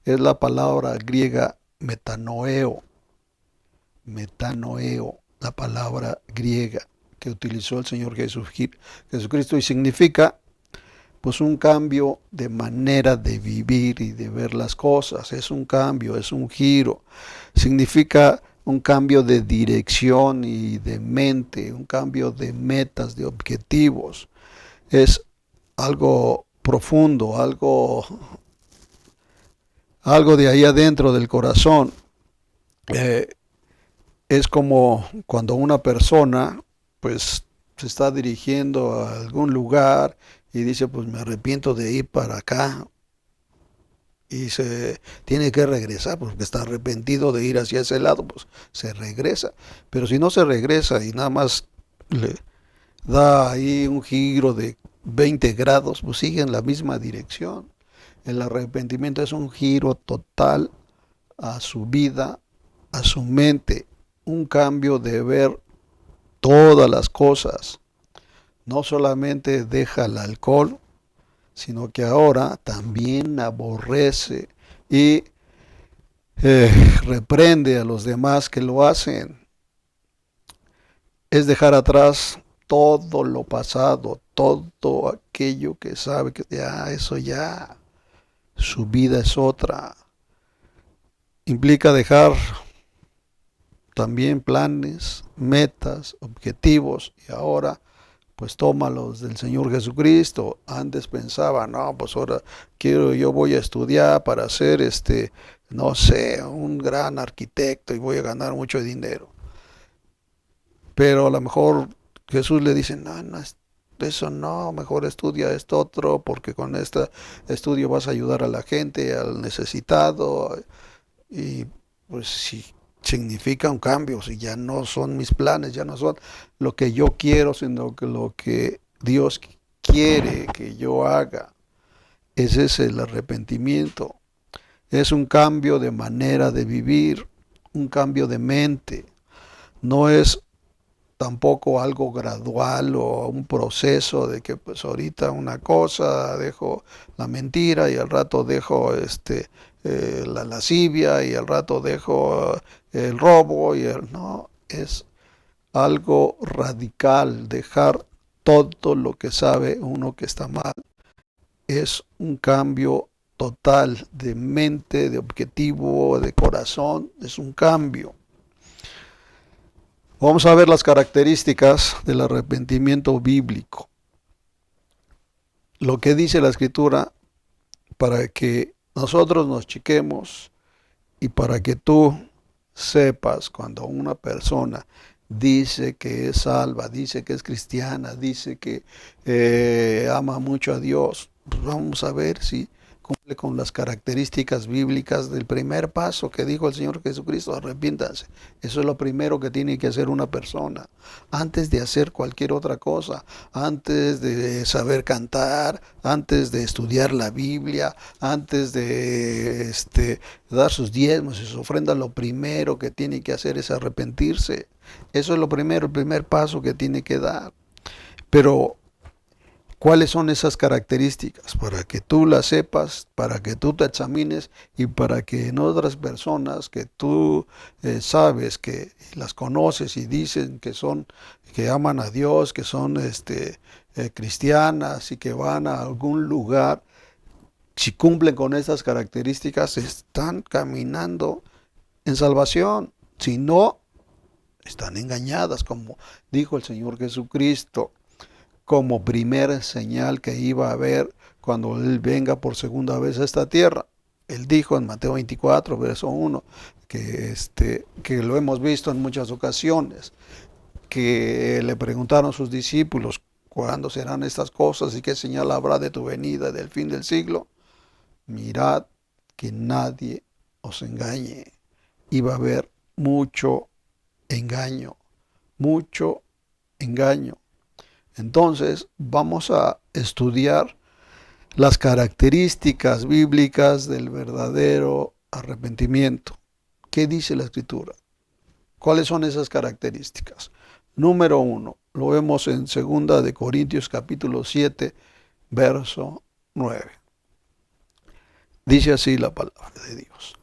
es la palabra griega metanoeo. Metanoeo, la palabra griega que utilizó el Señor Jesucristo, y significa pues un cambio de manera de vivir y de ver las cosas. Es un cambio, es un giro. Significa un cambio de dirección y de mente, un cambio de metas, de objetivos. Es algo profundo, algo de ahí adentro del corazón. Es como cuando una persona pues se está dirigiendo a algún lugar y dice, pues me arrepiento de ir para acá, y se tiene que regresar porque está arrepentido de ir hacia ese lado, pues se regresa. Pero si no se regresa y nada más le da ahí un giro de 20 grados, pues sigue en la misma dirección. El arrepentimiento es un giro total a su vida, a su mente, un cambio de ver todas las cosas. No solamente deja el alcohol, sino que ahora también aborrece y reprende a los demás que lo hacen. Es dejar atrás todo lo pasado, todo aquello que sabe que ya, eso ya, su vida es otra. implica dejar también planes, metas, objetivos, y ahora pues tómalos del Señor Jesucristo. Antes pensaba, no, pues ahora yo voy a estudiar para ser no sé, un gran arquitecto y voy a ganar mucho dinero. Pero a lo mejor Jesús le dice, no, no, eso no, mejor estudia esto otro, porque con este estudio vas a ayudar a la gente, al necesitado, y pues si significa un cambio, si ya no son mis planes, ya no son lo que yo quiero, sino que lo que Dios quiere que yo haga. Ese es el arrepentimiento. Es un cambio de manera de vivir, un cambio de mente. No es tampoco algo gradual o un proceso de que pues ahorita una cosa, dejo la mentira y al rato dejo la lascivia y al rato dejo el robo no, es algo radical, dejar todo lo que sabe uno que está mal. Es un cambio total de mente, de objetivo, de corazón, es un cambio. Vamos a ver las características del arrepentimiento bíblico. Lo que dice la Escritura para que nosotros nos chiquemos y para que tú sepas cuando una persona dice que es salva, dice que es cristiana, dice que ama mucho a Dios, pues vamos a ver si cumple con las características bíblicas del primer paso que dijo el Señor Jesucristo: arrepiéntanse. Eso es lo primero que tiene que hacer una persona antes de hacer cualquier otra cosa, antes de saber cantar, antes de estudiar la Biblia, antes de dar sus diezmos y sus ofrendas. Lo primero que tiene que hacer es arrepentirse. Eso es lo primero, el primer paso que tiene que dar. Pero ¿cuáles son esas características? Para que tú las sepas, para que tú te examines y para que en otras personas que tú sabes, que las conoces y dicen que son, que aman a Dios, que son cristianas y que van a algún lugar, si cumplen con esas características, están caminando en salvación. Si no, están engañadas, como dijo el Señor Jesucristo, como primer señal que iba a haber cuando Él venga por segunda vez a esta tierra. Él dijo en Mateo 24, verso 1, que lo hemos visto en muchas ocasiones, que le preguntaron a sus discípulos, ¿cuándo serán estas cosas y qué señal habrá de tu venida, del fin del siglo? Mirad que nadie os engañe. Iba a haber mucho engaño, mucho engaño. Entonces vamos a estudiar las características bíblicas del verdadero arrepentimiento. ¿Qué dice la Escritura? ¿Cuáles son esas características? Número 1, lo vemos en 2 de Corintios capítulo 7, verso 9. Dice así la palabra de Dios: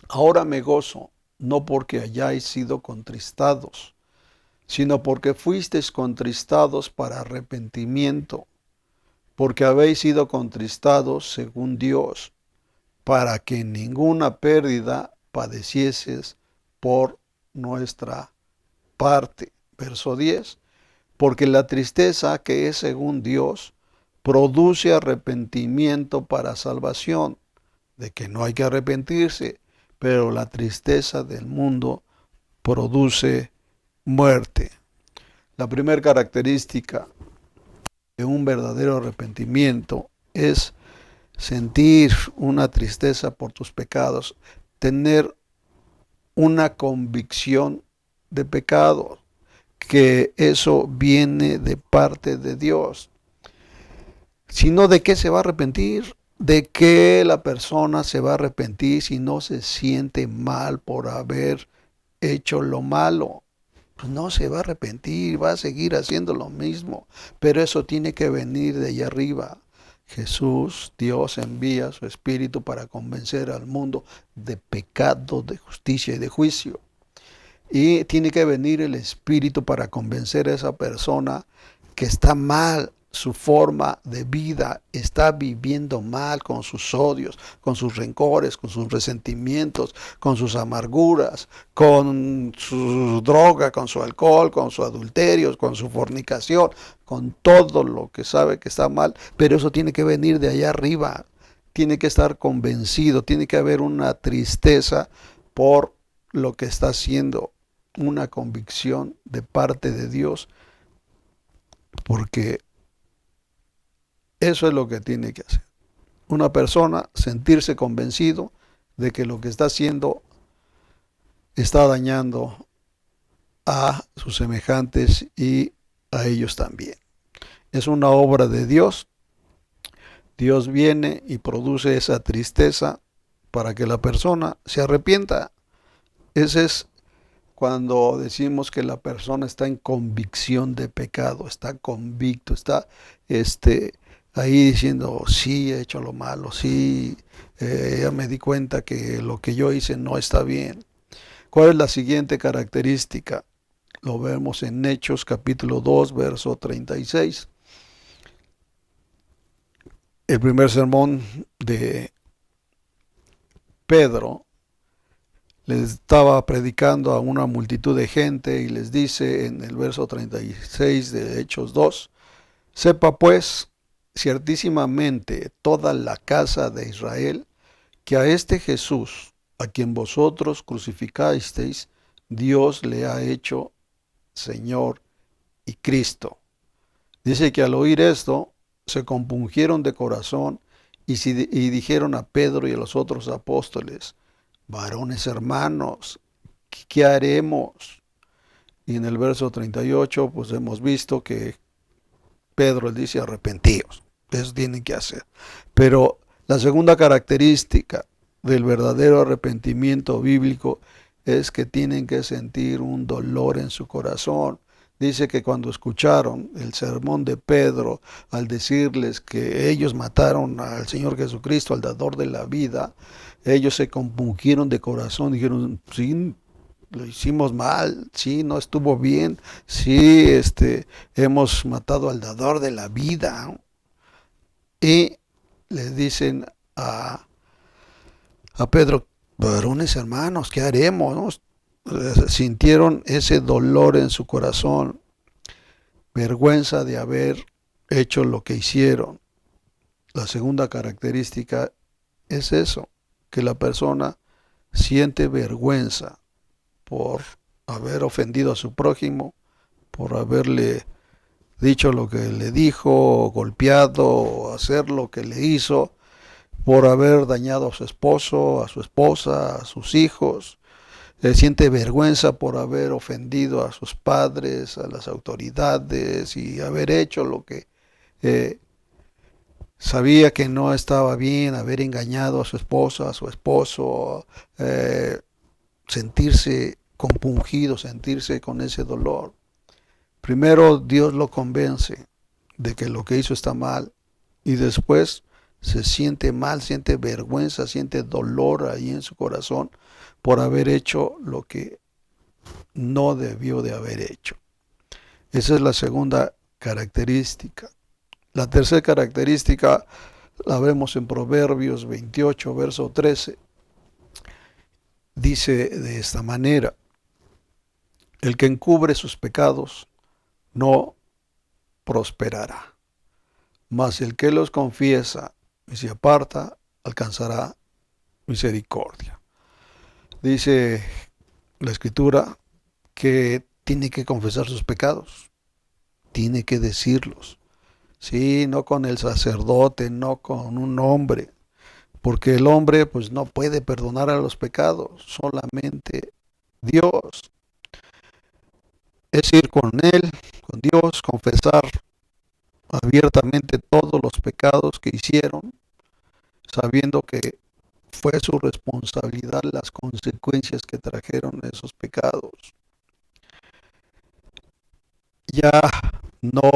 ahora me gozo, no porque hayáis sido contristados, sino porque fuisteis contristados para arrepentimiento, porque habéis sido contristados según Dios, para que ninguna pérdida padecieses por nuestra parte. Verso 10, porque la tristeza que es según Dios produce arrepentimiento para salvación, de que no hay que arrepentirse, pero la tristeza del mundo produce muerte. La primera característica de un verdadero arrepentimiento es sentir una tristeza por tus pecados, tener una convicción de pecado, que eso viene de parte de Dios. Si no, ¿de qué se va a arrepentir? ¿De qué la persona se va a arrepentir si no se siente mal por haber hecho lo malo? Pues no se va a arrepentir, va a seguir haciendo lo mismo, pero eso tiene que venir de allá arriba. Jesús, Dios, envía su Espíritu para convencer al mundo de pecado, de justicia y de juicio. Y tiene que venir el Espíritu para convencer a esa persona que está mal, su forma de vida, está viviendo mal con sus odios, con sus rencores, con sus resentimientos, con sus amarguras, con su droga, con su alcohol, con su adulterio, con su fornicación, con todo lo que sabe que está mal, pero eso tiene que venir de allá arriba, tiene que estar convencido, tiene que haber una tristeza por lo que está haciendo, una convicción de parte de Dios, porque eso es lo que tiene que hacer. Una persona sentirse convencido de que lo que está haciendo está dañando a sus semejantes y a ellos también. Es una obra de Dios. Dios viene y produce esa tristeza para que la persona se arrepienta. Ese es cuando decimos que la persona está en convicción de pecado, está convicto, está ahí diciendo, sí, he hecho lo malo, sí, ya me di cuenta que lo que yo hice no está bien. ¿Cuál es la siguiente característica? Lo vemos en Hechos capítulo 2, verso 36. El primer sermón de Pedro les estaba predicando a una multitud de gente y les dice en el verso 36 de Hechos 2, sepa pues ciertísimamente toda la casa de Israel que a este Jesús, a quien vosotros crucificasteis, Dios le ha hecho Señor y Cristo. Dice que al oír esto, se compungieron de corazón y dijeron a Pedro y a los otros apóstoles, varones hermanos, ¿qué haremos? Y en el verso 38, pues hemos visto que Pedro les dice, arrepentíos, eso tienen que hacer. Pero la segunda característica del verdadero arrepentimiento bíblico es que tienen que sentir un dolor en su corazón. Dice que cuando escucharon el sermón de Pedro, al decirles que ellos mataron al Señor Jesucristo, al dador de la vida, ellos se compungieron de corazón, dijeron, sí, lo hicimos mal, sí, no estuvo bien, sí, hemos matado al dador de la vida. Y le dicen a Pedro, varones hermanos, ¿qué haremos? ¿No? Sintieron ese dolor en su corazón, vergüenza de haber hecho lo que hicieron. La segunda característica es eso, que la persona siente vergüenza por haber ofendido a su prójimo, por haberle dicho lo que le dijo, golpeado, hacer lo que le hizo, por haber dañado a su esposo, a su esposa, a sus hijos. Siente vergüenza por haber ofendido a sus padres, a las autoridades y haber hecho lo que sabía que no estaba bien, haber engañado a su esposa, a su esposo, sentirse compungido, sentirse con ese dolor. Primero Dios lo convence de que lo que hizo está mal y después se siente mal, siente vergüenza, siente dolor ahí en su corazón por haber hecho lo que no debió de haber hecho. Esa es la segunda característica. La tercera característica la vemos en Proverbios 28, verso 13. Dice de esta manera, el que encubre sus pecados no prosperará, mas el que los confiesa y se aparta alcanzará misericordia. Dice la Escritura que tiene que confesar sus pecados, tiene que decirlos. Sí, no con el sacerdote, no con un hombre, porque el hombre pues no puede perdonar a los pecados, solamente Dios. Es ir con Él, con Dios, confesar abiertamente todos los pecados que hicieron, sabiendo que fue su responsabilidad las consecuencias que trajeron esos pecados. Ya no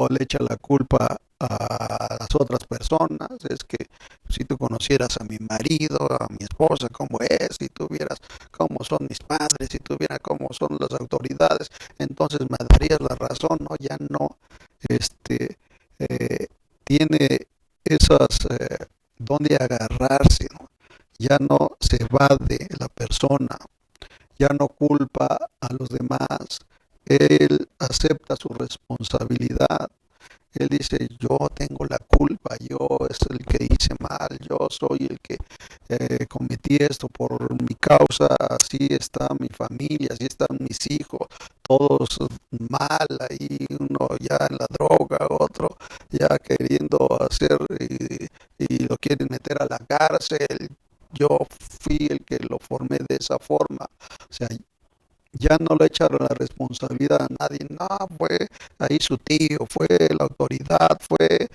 le echa la culpa a las otras personas. Es que si tú conocieras a mi marido, a mi esposa, cómo es, si tuvieras cómo son mis padres, si tuvieras cómo son las autoridades, entonces me darías la razón, ¿no? Ya no fuerzas donde agarrarse, ¿no? Ya no se evade la persona, ya no culpa a los demás, él acepta su responsabilidad. Él dice, yo tengo la culpa, yo es el que hice mal, yo soy el que cometí esto por mi causa, así está mi familia, así están mis hijos, todos mal, ahí uno ya en la droga, otro ya queriendo hacer y lo quieren meter a la cárcel. Yo fui el que lo formé de esa forma. O sea, ya no le echaron la responsabilidad a nadie. No, fue ahí su tío, fue la autoridad, fue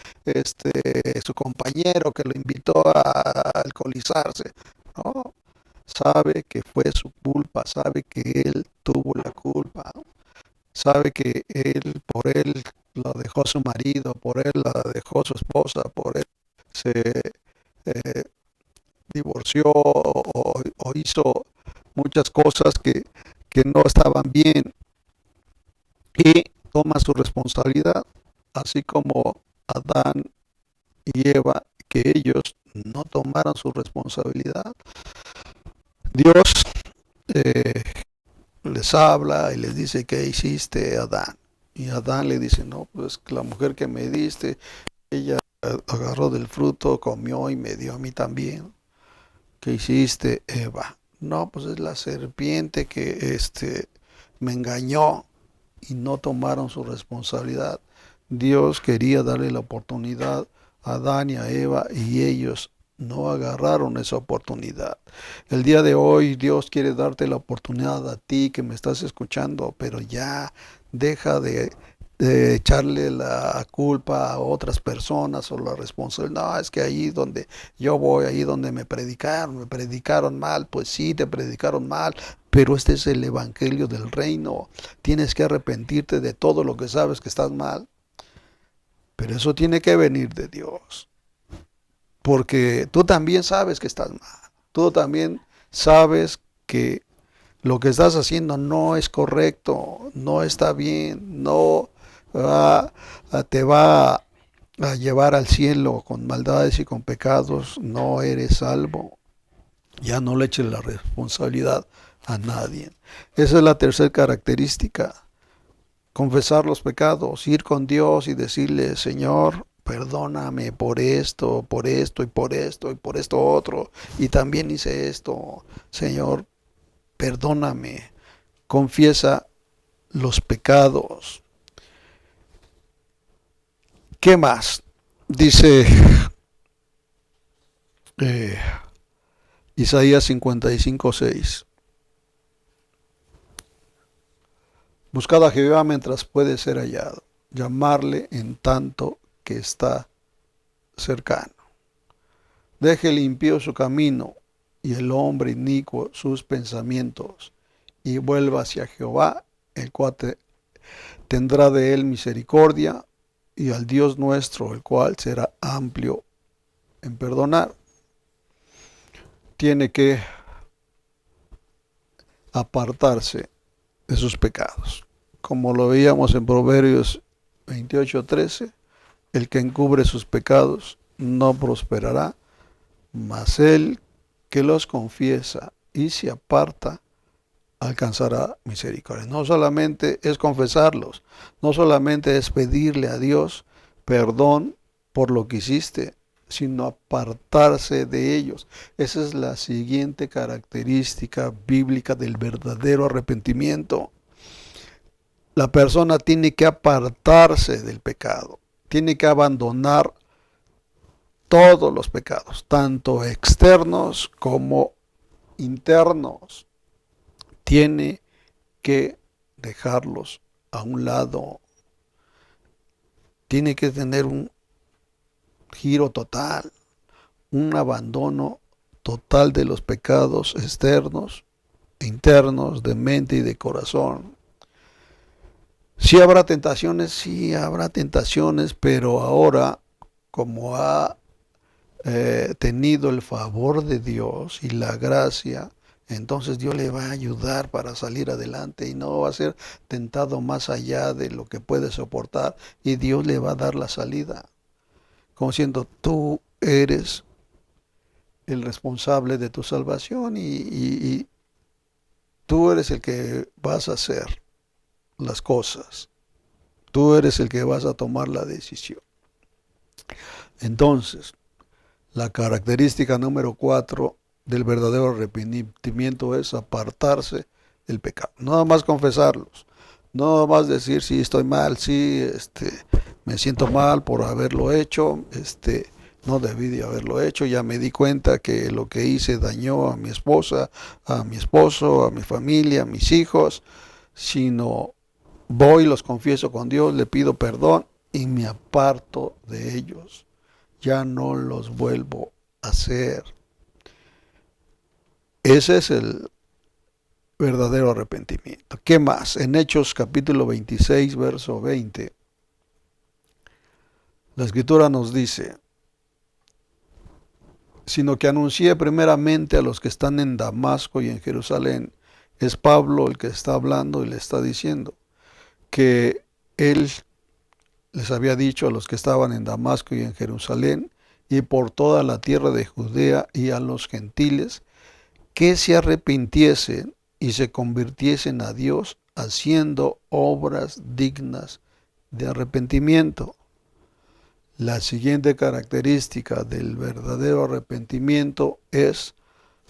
su compañero que lo invitó a alcoholizarse. No, sabe que fue su culpa, sabe que él tuvo la culpa, sabe que él, por él lo dejó su marido, por él la dejó su esposa, por él se eh, divorció o hizo muchas cosas que no estaban bien y toma su responsabilidad, así como Adán y Eva, que ellos no tomaron su responsabilidad. Dios eh, les habla y les dice, ¿qué hiciste, Adán? Y Adán le dice, no, pues la mujer que me diste, ella agarró del fruto, comió y me dio a mí también. ¿Qué hiciste, Eva? No, pues es la serpiente que me engañó y no tomaron su responsabilidad. Dios quería darle la oportunidad a Adán y a Eva y ellos no agarraron esa oportunidad. El día de hoy Dios quiere darte la oportunidad a ti que me estás escuchando, pero ya deja de echarle la culpa a otras personas o la responsabilidad. No, es que ahí donde yo voy, ahí donde me predicaron mal, pues sí, te predicaron mal, pero este es el evangelio del reino. Tienes que arrepentirte de todo lo que sabes que estás mal, pero eso tiene que venir de Dios, porque tú también sabes que estás mal, tú también sabes que lo que estás haciendo no es correcto, no está bien, no te va a llevar al cielo con maldades y con pecados, no eres salvo. Ya no le eches la responsabilidad a nadie. Esa es la tercera característica. Confesar los pecados, ir con Dios y decirle, Señor, perdóname por esto y por esto y por esto otro. Y también hice esto. Señor, perdóname. Confiesa los pecados. ¿Qué más? Dice Isaías 55:6. Buscad a Jehová mientras puede ser hallado, llamarle en tanto que está cercano. Deje el impío su camino y el hombre inicuo sus pensamientos, y vuelva hacia Jehová, el cual tendrá de él misericordia, y al Dios nuestro, el cual será amplio en perdonar. Tiene que apartarse de sus pecados. Como lo veíamos en Proverbios 28:13, el que encubre sus pecados no prosperará, mas el que los confiesa y se aparta alcanzará misericordia. No solamente es confesarlos, no solamente es pedirle a Dios perdón por lo que hiciste, sino apartarse de ellos. Esa es la siguiente característica bíblica del verdadero arrepentimiento. La persona tiene que apartarse del pecado, tiene que abandonar todos los pecados, tanto externos como internos. Tiene que dejarlos a un lado. Tiene que tener un giro total, un abandono total de los pecados externos e internos, de mente y de corazón. Sí habrá tentaciones, pero ahora, como ha tenido el favor de Dios y la gracia, entonces Dios le va a ayudar para salir adelante y no va a ser tentado más allá de lo que puede soportar, y Dios le va a dar la salida. como siendo tú eres el responsable de tu salvación y tú eres el que vas a hacer las cosas. Tú eres el que vas a tomar la decisión. Entonces, la característica número 4 del verdadero arrepentimiento es apartarse del pecado. No nada más confesarlos. No nada más decir si estoy mal, sí, me siento mal por haberlo hecho, no debí de haberlo hecho, ya me di cuenta que lo que hice dañó a mi esposa, a mi esposo, a mi familia, a mis hijos, sino voy, los confieso con Dios, le pido perdón y me aparto de ellos. Ya no los vuelvo a hacer. Ese es el verdadero arrepentimiento. ¿Qué más? En Hechos capítulo 26, verso 20, la escritura nos dice, sino que anuncié primeramente a los que están en Damasco y en Jerusalén. Es Pablo el que está hablando y le está diciendo que él les había dicho a los que estaban en Damasco y en Jerusalén y por toda la tierra de Judea y a los gentiles que se arrepintiesen y se convirtiesen a Dios haciendo obras dignas de arrepentimiento. La siguiente característica del verdadero arrepentimiento es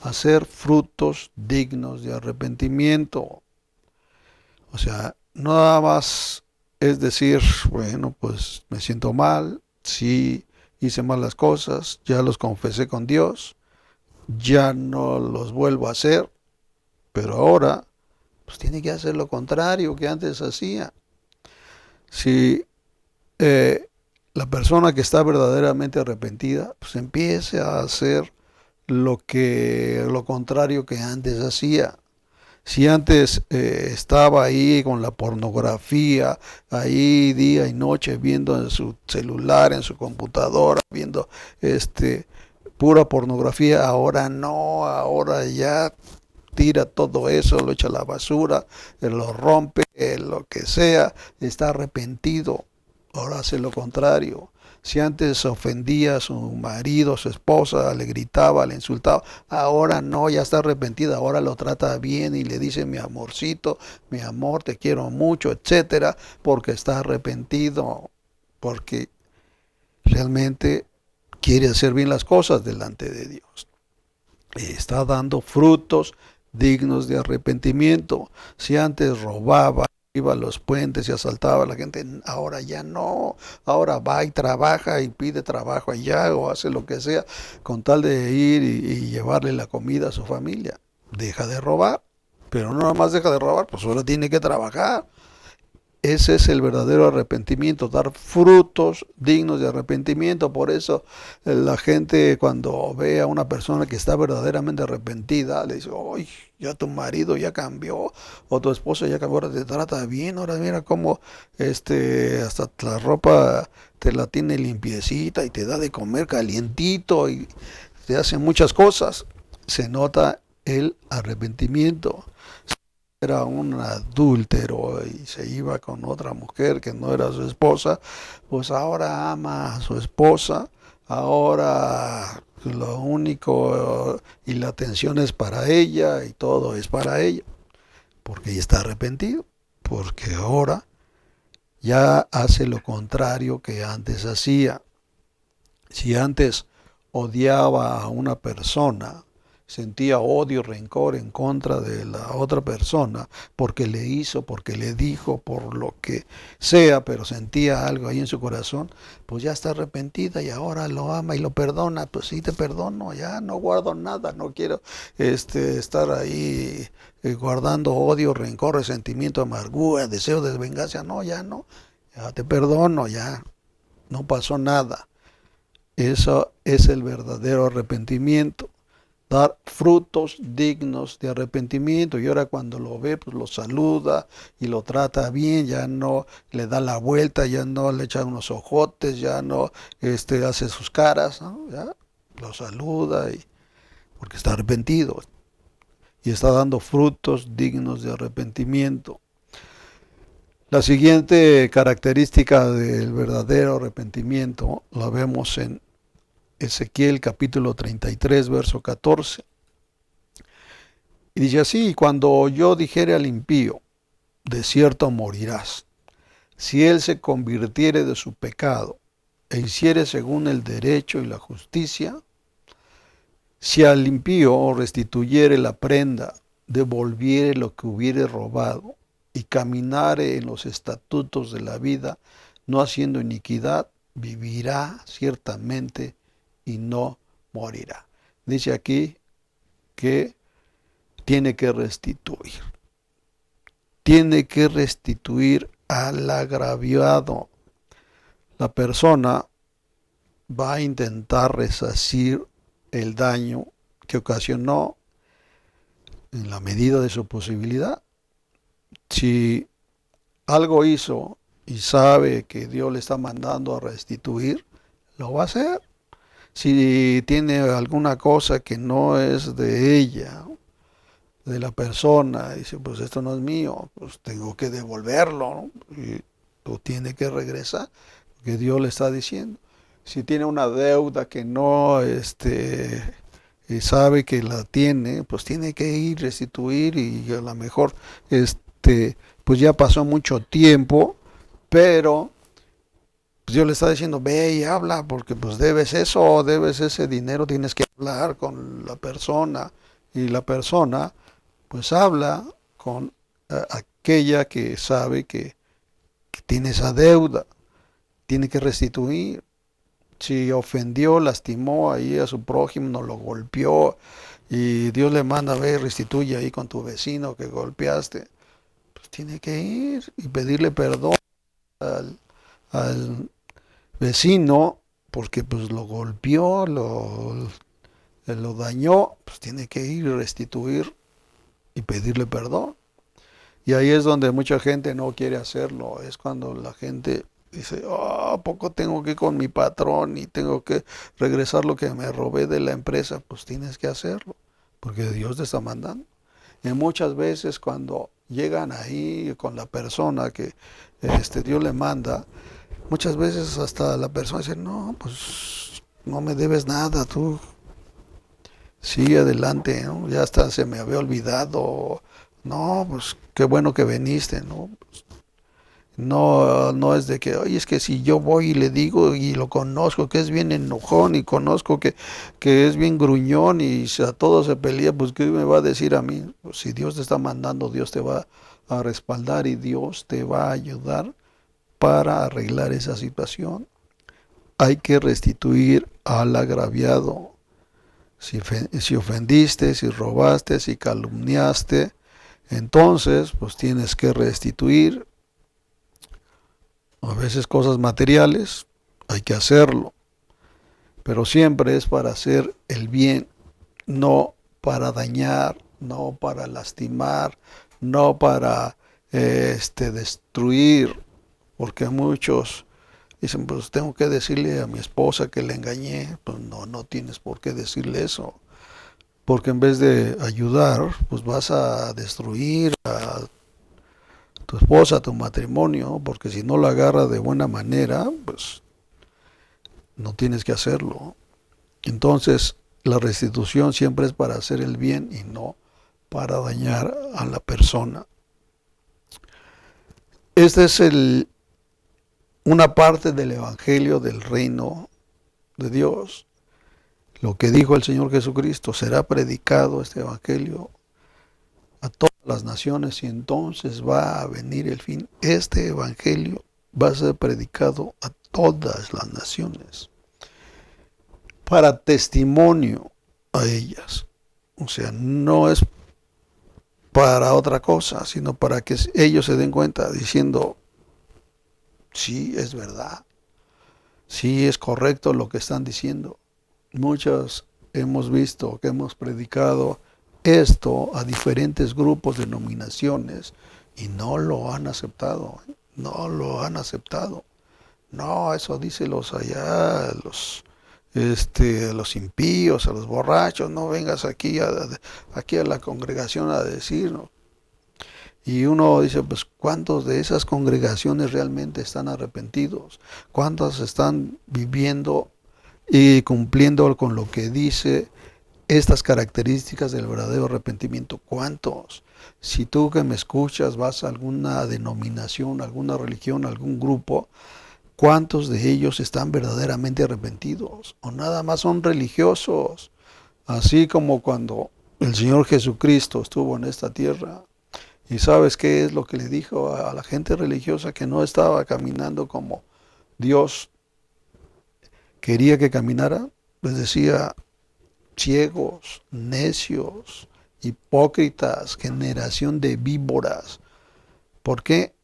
hacer frutos dignos de arrepentimiento. O sea, no nada más es decir, bueno, pues me siento mal, sí hice malas cosas, ya los confesé con Dios, ya no los vuelvo a hacer, pero ahora pues tiene que hacer lo contrario que antes hacía. Si la persona que está verdaderamente arrepentida, pues empiece a hacer lo contrario que antes hacía. Si antes estaba ahí con la pornografía, ahí día y noche viendo en su celular, en su computadora, viendo pura pornografía, ahora no, ahora ya tira todo eso, lo echa a la basura, lo rompe, lo que sea, está arrepentido. Ahora hace lo contrario. Si antes ofendía a su marido, a su esposa, le gritaba, le insultaba, ahora no, ya está arrepentida, ahora lo trata bien y le dice mi amorcito, mi amor, te quiero mucho, etcétera, porque está arrepentido, porque realmente quiere hacer bien las cosas delante de Dios. Está dando frutos dignos de arrepentimiento. Si antes robaba, iba a los puentes y asaltaba a la gente, ahora ya no, ahora va y trabaja y pide trabajo allá o hace lo que sea con tal de ir y llevarle la comida a su familia. Deja de robar, pero no nada más deja de robar, pues ahora tiene que trabajar. Ese es el verdadero arrepentimiento, dar frutos dignos de arrepentimiento. Por eso la gente cuando ve a una persona que está verdaderamente arrepentida, le dice, ¡ay, ya tu marido ya cambió! O tu esposa ya cambió, ahora te trata bien, ahora mira cómo hasta la ropa te la tiene limpiecita y te da de comer calientito y te hace muchas cosas. Se nota el arrepentimiento. Era un adúltero y se iba con otra mujer que no era su esposa, pues ahora ama a su esposa, ahora lo único y la atención es para ella y todo es para ella, porque ella está arrepentido, porque ahora ya hace lo contrario que antes hacía. Si antes odiaba a una persona, sentía odio, rencor en contra de la otra persona, porque le hizo, porque le dijo, por lo que sea, pero sentía algo ahí en su corazón, pues ya está arrepentida y ahora lo ama y lo perdona. Pues sí, te perdono, ya no guardo nada, no quiero estar ahí guardando odio, rencor, resentimiento, amargura, deseo de venganza. No, ya no, ya te perdono, ya no pasó nada. Eso es el verdadero arrepentimiento. Dar frutos dignos de arrepentimiento. Y ahora cuando lo ve, pues lo saluda y lo trata bien, ya no le da la vuelta, ya no le echa unos ojotes, ya no hace sus caras, ¿no? Ya lo saluda porque está arrepentido y está dando frutos dignos de arrepentimiento. La siguiente característica del verdadero arrepentimiento la vemos en Ezequiel capítulo 33, verso 14. Y dice así: cuando yo dijere al impío, de cierto morirás, si él se convirtiere de su pecado e hiciere según el derecho y la justicia, si al impío restituyere la prenda, devolviere lo que hubiere robado, y caminare en los estatutos de la vida, no haciendo iniquidad, vivirá ciertamente y no morirá. Dice aquí que tiene que restituir. Tiene que restituir al agraviado. La persona va a intentar resarcir el daño que ocasionó en la medida de su posibilidad. Si algo hizo y sabe que Dios le está mandando a restituir, lo va a hacer. Si tiene alguna cosa que no es de ella, de la persona, dice, pues esto no es mío, pues tengo que devolverlo, ¿no? Y tú tienes que regresar, porque Dios le está diciendo. Si tiene una deuda que no y sabe que la tiene, pues tiene que ir, restituir, y a lo mejor pues ya pasó mucho tiempo, pero pues Dios le está diciendo, ve y habla, porque pues debes eso, debes ese dinero, tienes que hablar con la persona, y la persona pues habla con aquella que sabe que tiene esa deuda, tiene que restituir. Si ofendió, lastimó ahí a su prójimo, no lo golpeó, y Dios le manda, ve, restituye ahí con tu vecino que golpeaste, pues tiene que ir y pedirle perdón al vecino, porque pues lo golpeó, lo dañó, pues tiene que ir y restituir y pedirle perdón. Y ahí es donde mucha gente no quiere hacerlo, es cuando la gente dice, ¿a poco tengo que ir con mi patrón y tengo que regresar lo que me robé de la empresa? Pues tienes que hacerlo, porque Dios te está mandando. Y muchas veces cuando llegan ahí con la persona que Dios le manda, muchas veces hasta la persona dice, no, pues no me debes nada, tú sigue adelante, ¿no? Ya hasta se me había olvidado, no, pues qué bueno que viniste, ¿no? Pues, no es de que, oye, es que si yo voy y le digo y lo conozco que es bien enojón y conozco que es bien gruñón y a todo se pelea, pues ¿qué me va a decir a mí? Pues, si Dios te está mandando, Dios te va a respaldar y Dios te va a ayudar para arreglar esa situación. Hay que restituir al agraviado. Si ofendiste, si robaste, si calumniaste, entonces pues tienes que restituir. A veces cosas materiales, hay que hacerlo, pero siempre es para hacer el bien, no para dañar, no para lastimar, no para destruir, porque muchos dicen, pues tengo que decirle a mi esposa que le engañé. Pues no tienes por qué decirle eso, porque en vez de ayudar, pues vas a destruir a tu esposa, a tu matrimonio, porque si no lo agarra de buena manera, pues no tienes que hacerlo. Entonces, la restitución siempre es para hacer el bien y no para dañar a la persona. Esta es una parte del Evangelio del Reino de Dios. Lo que dijo el Señor Jesucristo, será predicado este Evangelio a todas las naciones y entonces va a venir el fin. Este Evangelio va a ser predicado a todas las naciones para testimonio a ellas. O sea, no es para otra cosa, sino para que ellos se den cuenta diciendo, sí, es verdad, sí, es correcto lo que están diciendo. Muchos hemos visto que hemos predicado esto a diferentes grupos, denominaciones, y no lo han aceptado, no lo han aceptado. No, eso dice los allá, los impíos, a los borrachos, no vengas aquí a la congregación a decirnos. Y uno dice, pues, ¿cuántos de esas congregaciones realmente están arrepentidos? ¿Cuántos están viviendo y cumpliendo con lo que dice estas características del verdadero arrepentimiento? ¿Cuántos? Si tú que me escuchas vas a alguna denominación, alguna religión, algún grupo, ¿cuántos de ellos están verdaderamente arrepentidos? ¿O nada más son religiosos? Así como cuando el Señor Jesucristo estuvo en esta tierra. ¿Y sabes qué es lo que le dijo a la gente religiosa? Que no estaba caminando como Dios quería que caminara. Les decía, ciegos, necios, hipócritas, generación de víboras. ¿Por qué?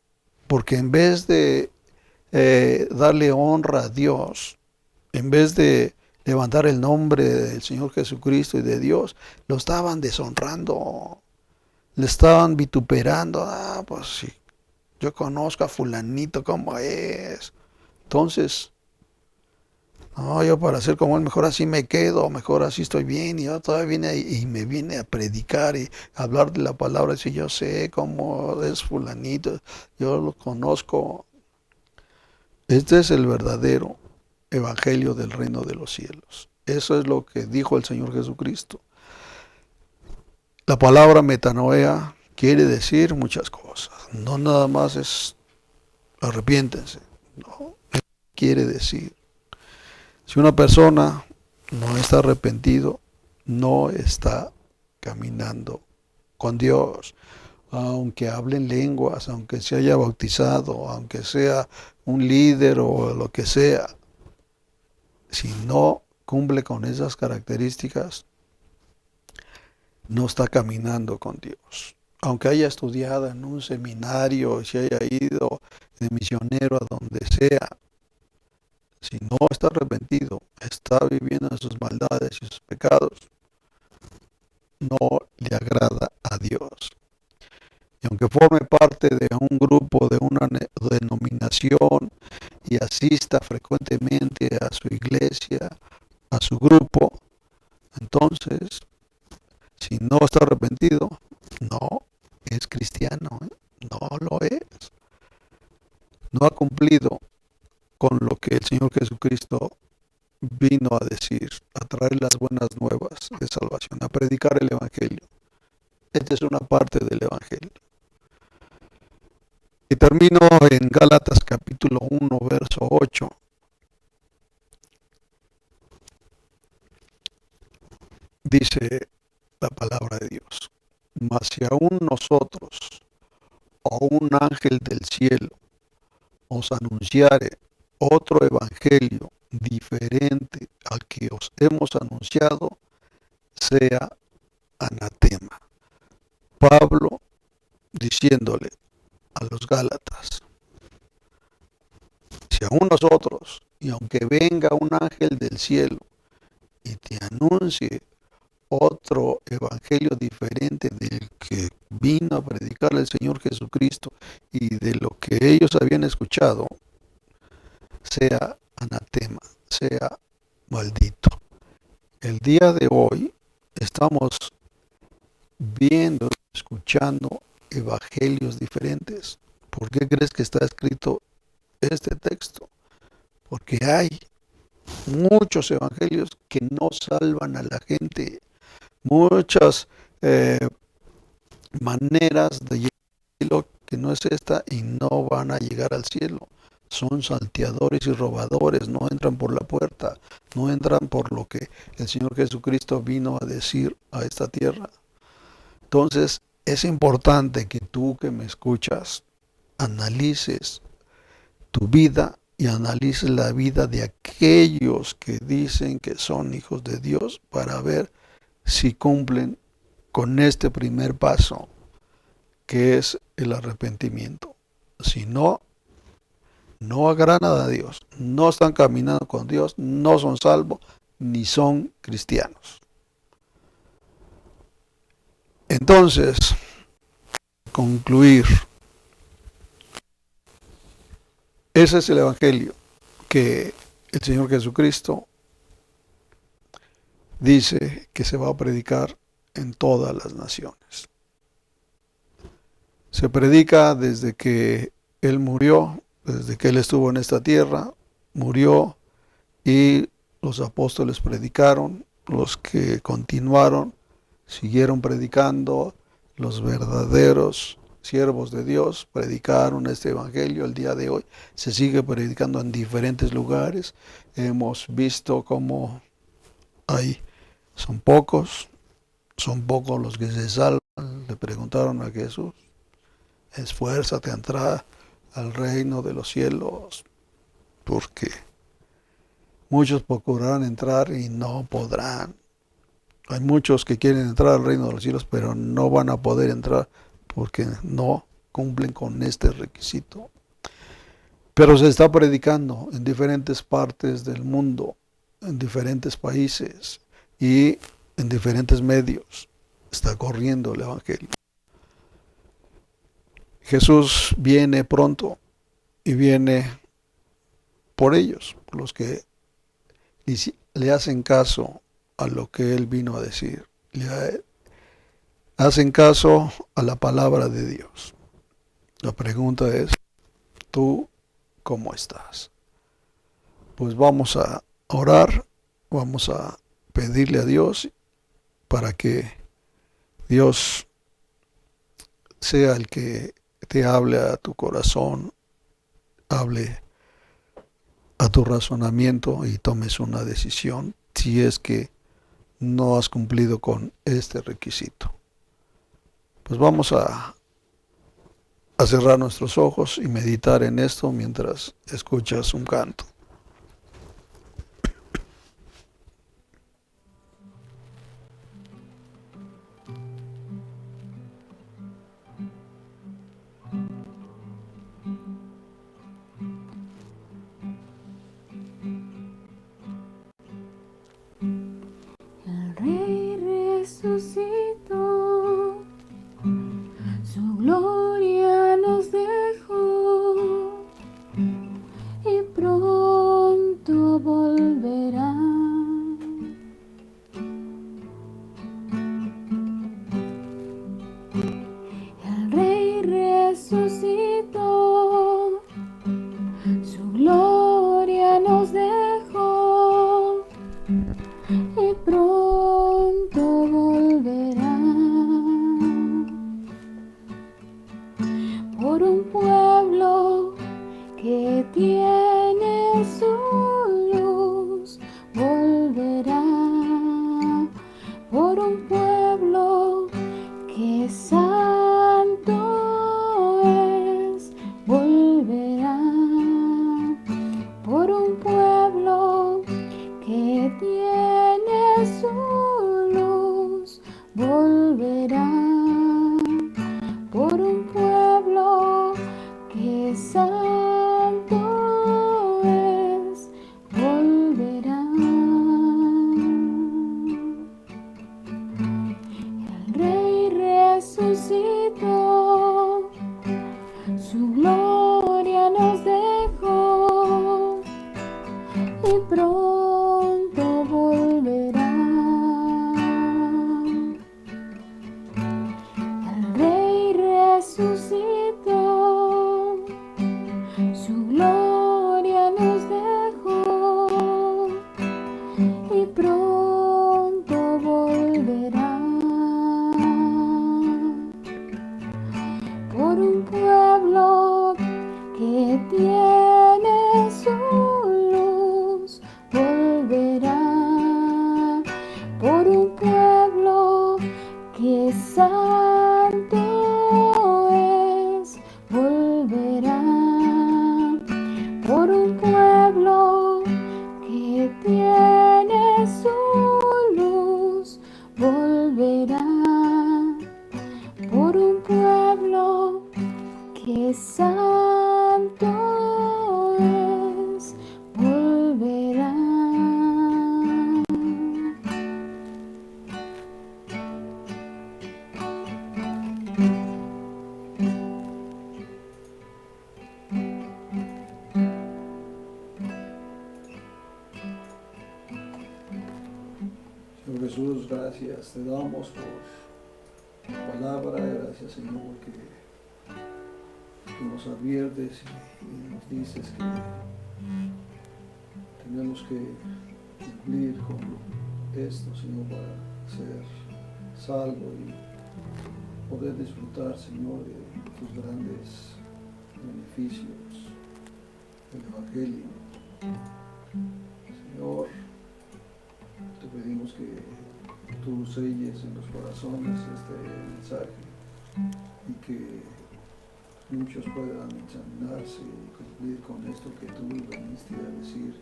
Porque en vez de darle honra a Dios, en vez de levantar el nombre del Señor Jesucristo y de Dios, lo estaban deshonrando, le estaban vituperando. Ah, pues sí, yo conozco a fulanito cómo es. Entonces, no, yo para ser como él, mejor así me quedo, mejor así estoy bien. Y yo todavía viene y me viene a predicar y a hablar de la palabra. Y si yo sé cómo es fulanito, yo lo conozco. Este es el verdadero evangelio del reino de los cielos. Eso es lo que dijo el Señor Jesucristo. La palabra metanoia quiere decir muchas cosas. No nada más es arrepiéntense. No, quiere decir, si una persona no está arrepentido, no está caminando con Dios. Aunque hable en lenguas, aunque se haya bautizado, aunque sea un líder o lo que sea, si no cumple con esas características, no está caminando con Dios. Aunque haya estudiado en un seminario, si haya ido de misionero a donde sea, si no está arrepentido, está viviendo en sus maldades y sus pecados, no le agrada a Dios. Y aunque forme parte de un grupo, de una denominación y asista frecuentemente a su iglesia, a su grupo, entonces, si no está arrepentido, no es cristiano, no lo es. No ha cumplido con lo que el Señor Jesucristo vino a decir, a traer las buenas nuevas de salvación, a predicar el Evangelio. Esta es una parte del Evangelio. Y termino en Gálatas capítulo 1, verso 8. Dice la palabra de Dios: mas si aún nosotros o un ángel del cielo os anunciare otro evangelio diferente al que os hemos anunciado, sea anatema. Pablo diciéndole a los Gálatas: si aún nosotros, y aunque venga un ángel del cielo y te anuncie otro evangelio diferente del que vino a predicar el Señor Jesucristo y de lo que ellos habían escuchado, sea anatema, sea maldito. El día de hoy estamos viendo, escuchando evangelios diferentes. ¿Por qué crees que está escrito este texto? Porque hay muchos evangelios que no salvan a la gente, muchas maneras de llegar al cielo que no es esta, y no van a llegar al cielo. Son salteadores y robadores, no entran por la puerta, no entran por lo que el Señor Jesucristo vino a decir a esta tierra. Entonces, es importante que tú que me escuchas analices tu vida y analices la vida de aquellos que dicen que son hijos de Dios, para ver si cumplen con este primer paso, que es el arrepentimiento. Si no, no agradan a Dios, no están caminando con Dios, no son salvos, ni son cristianos. Entonces, concluir, ese es el evangelio que el Señor Jesucristo dice que se va a predicar en todas las naciones. Se predica desde que Él murió, desde que Él estuvo en esta tierra, murió y los apóstoles predicaron, los que continuaron siguieron predicando, los verdaderos siervos de Dios predicaron este evangelio. El día de hoy se sigue predicando en diferentes lugares. Hemos visto cómo son pocos los que se salvan. Le preguntaron a Jesús: esfuérzate a entrar al reino de los cielos, porque muchos procurarán entrar y no podrán. Hay muchos que quieren entrar al reino de los cielos, pero no van a poder entrar porque no cumplen con este requisito. Pero se está predicando en diferentes partes del mundo, en diferentes países y en diferentes medios. Está corriendo el evangelio. Jesús viene pronto y viene por ellos, por los que le hacen caso a lo que Él vino a decir. Le hacen caso a la palabra de Dios. La pregunta es: ¿tú cómo estás? Pues vamos a orar, vamos a pedirle a Dios para que Dios sea el que te hable a tu corazón, hable a tu razonamiento y tomes una decisión si es que no has cumplido con este requisito. Pues vamos a cerrar nuestros ojos y meditar en esto mientras escuchas un canto. El Rey resucitó, su gloria nos dejó y pronto volverá. El Rey resucitó, su gloria nos dejó y pronto volverá. Por un pueblo que tiene su luz, volverá. Por un pueblo que santo es, volverá. Por un pueblo que tiene su luz, volverá. Por un pueblo que santo es, volverá. El Rey resucitó, su gloria nos dejó y pronto volverá. El Rey resucitó, su gloria nos dejó y pronto volverá. Por un pueblo que tiene su luz, volverá. Por un pueblo que santo es, volverá. Por un pueblo que tiene su luz, volverá. Por un pueblo que santo es, volverá. Señor Jesús, gracias te damos por tu palabra, gracias Señor porque tú nos adviertes y nos dices que tenemos que cumplir con esto, Señor, para ser salvo y poder disfrutar, Señor, de tus grandes beneficios del Evangelio. Señor, te pedimos que tú selles en los corazones este mensaje y que muchos puedan examinarse y cumplir con esto que tú viniste a decir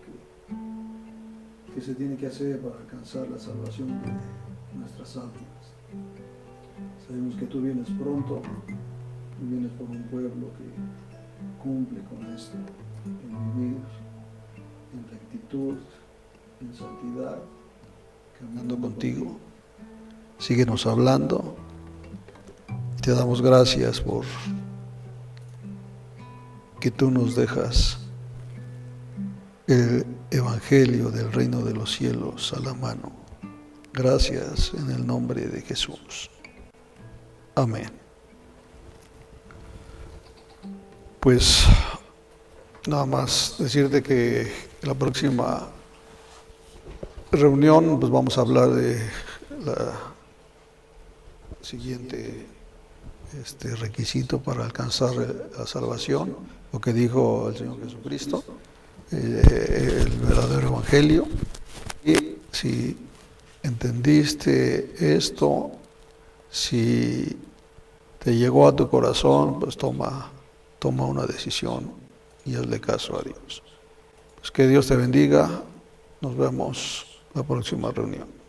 que se tiene que hacer para alcanzar la salvación de nuestras almas. Sabemos que tú vienes pronto y vienes por un pueblo que cumple con esto, en vivir en rectitud, en santidad, caminando contigo. Síguenos hablando. Te damos gracias por que tú nos dejas el Evangelio del reino de los cielos a la mano. Gracias en el nombre de Jesús. Amén. Pues nada más decirte que la próxima reunión pues vamos a hablar de la siguiente requisito para alcanzar la salvación, lo que dijo el Señor Jesucristo, el verdadero Evangelio. Y si entendiste esto, si te llegó a tu corazón, pues toma una decisión y hazle caso a Dios. Pues que Dios te bendiga. Nos vemos la próxima reunión.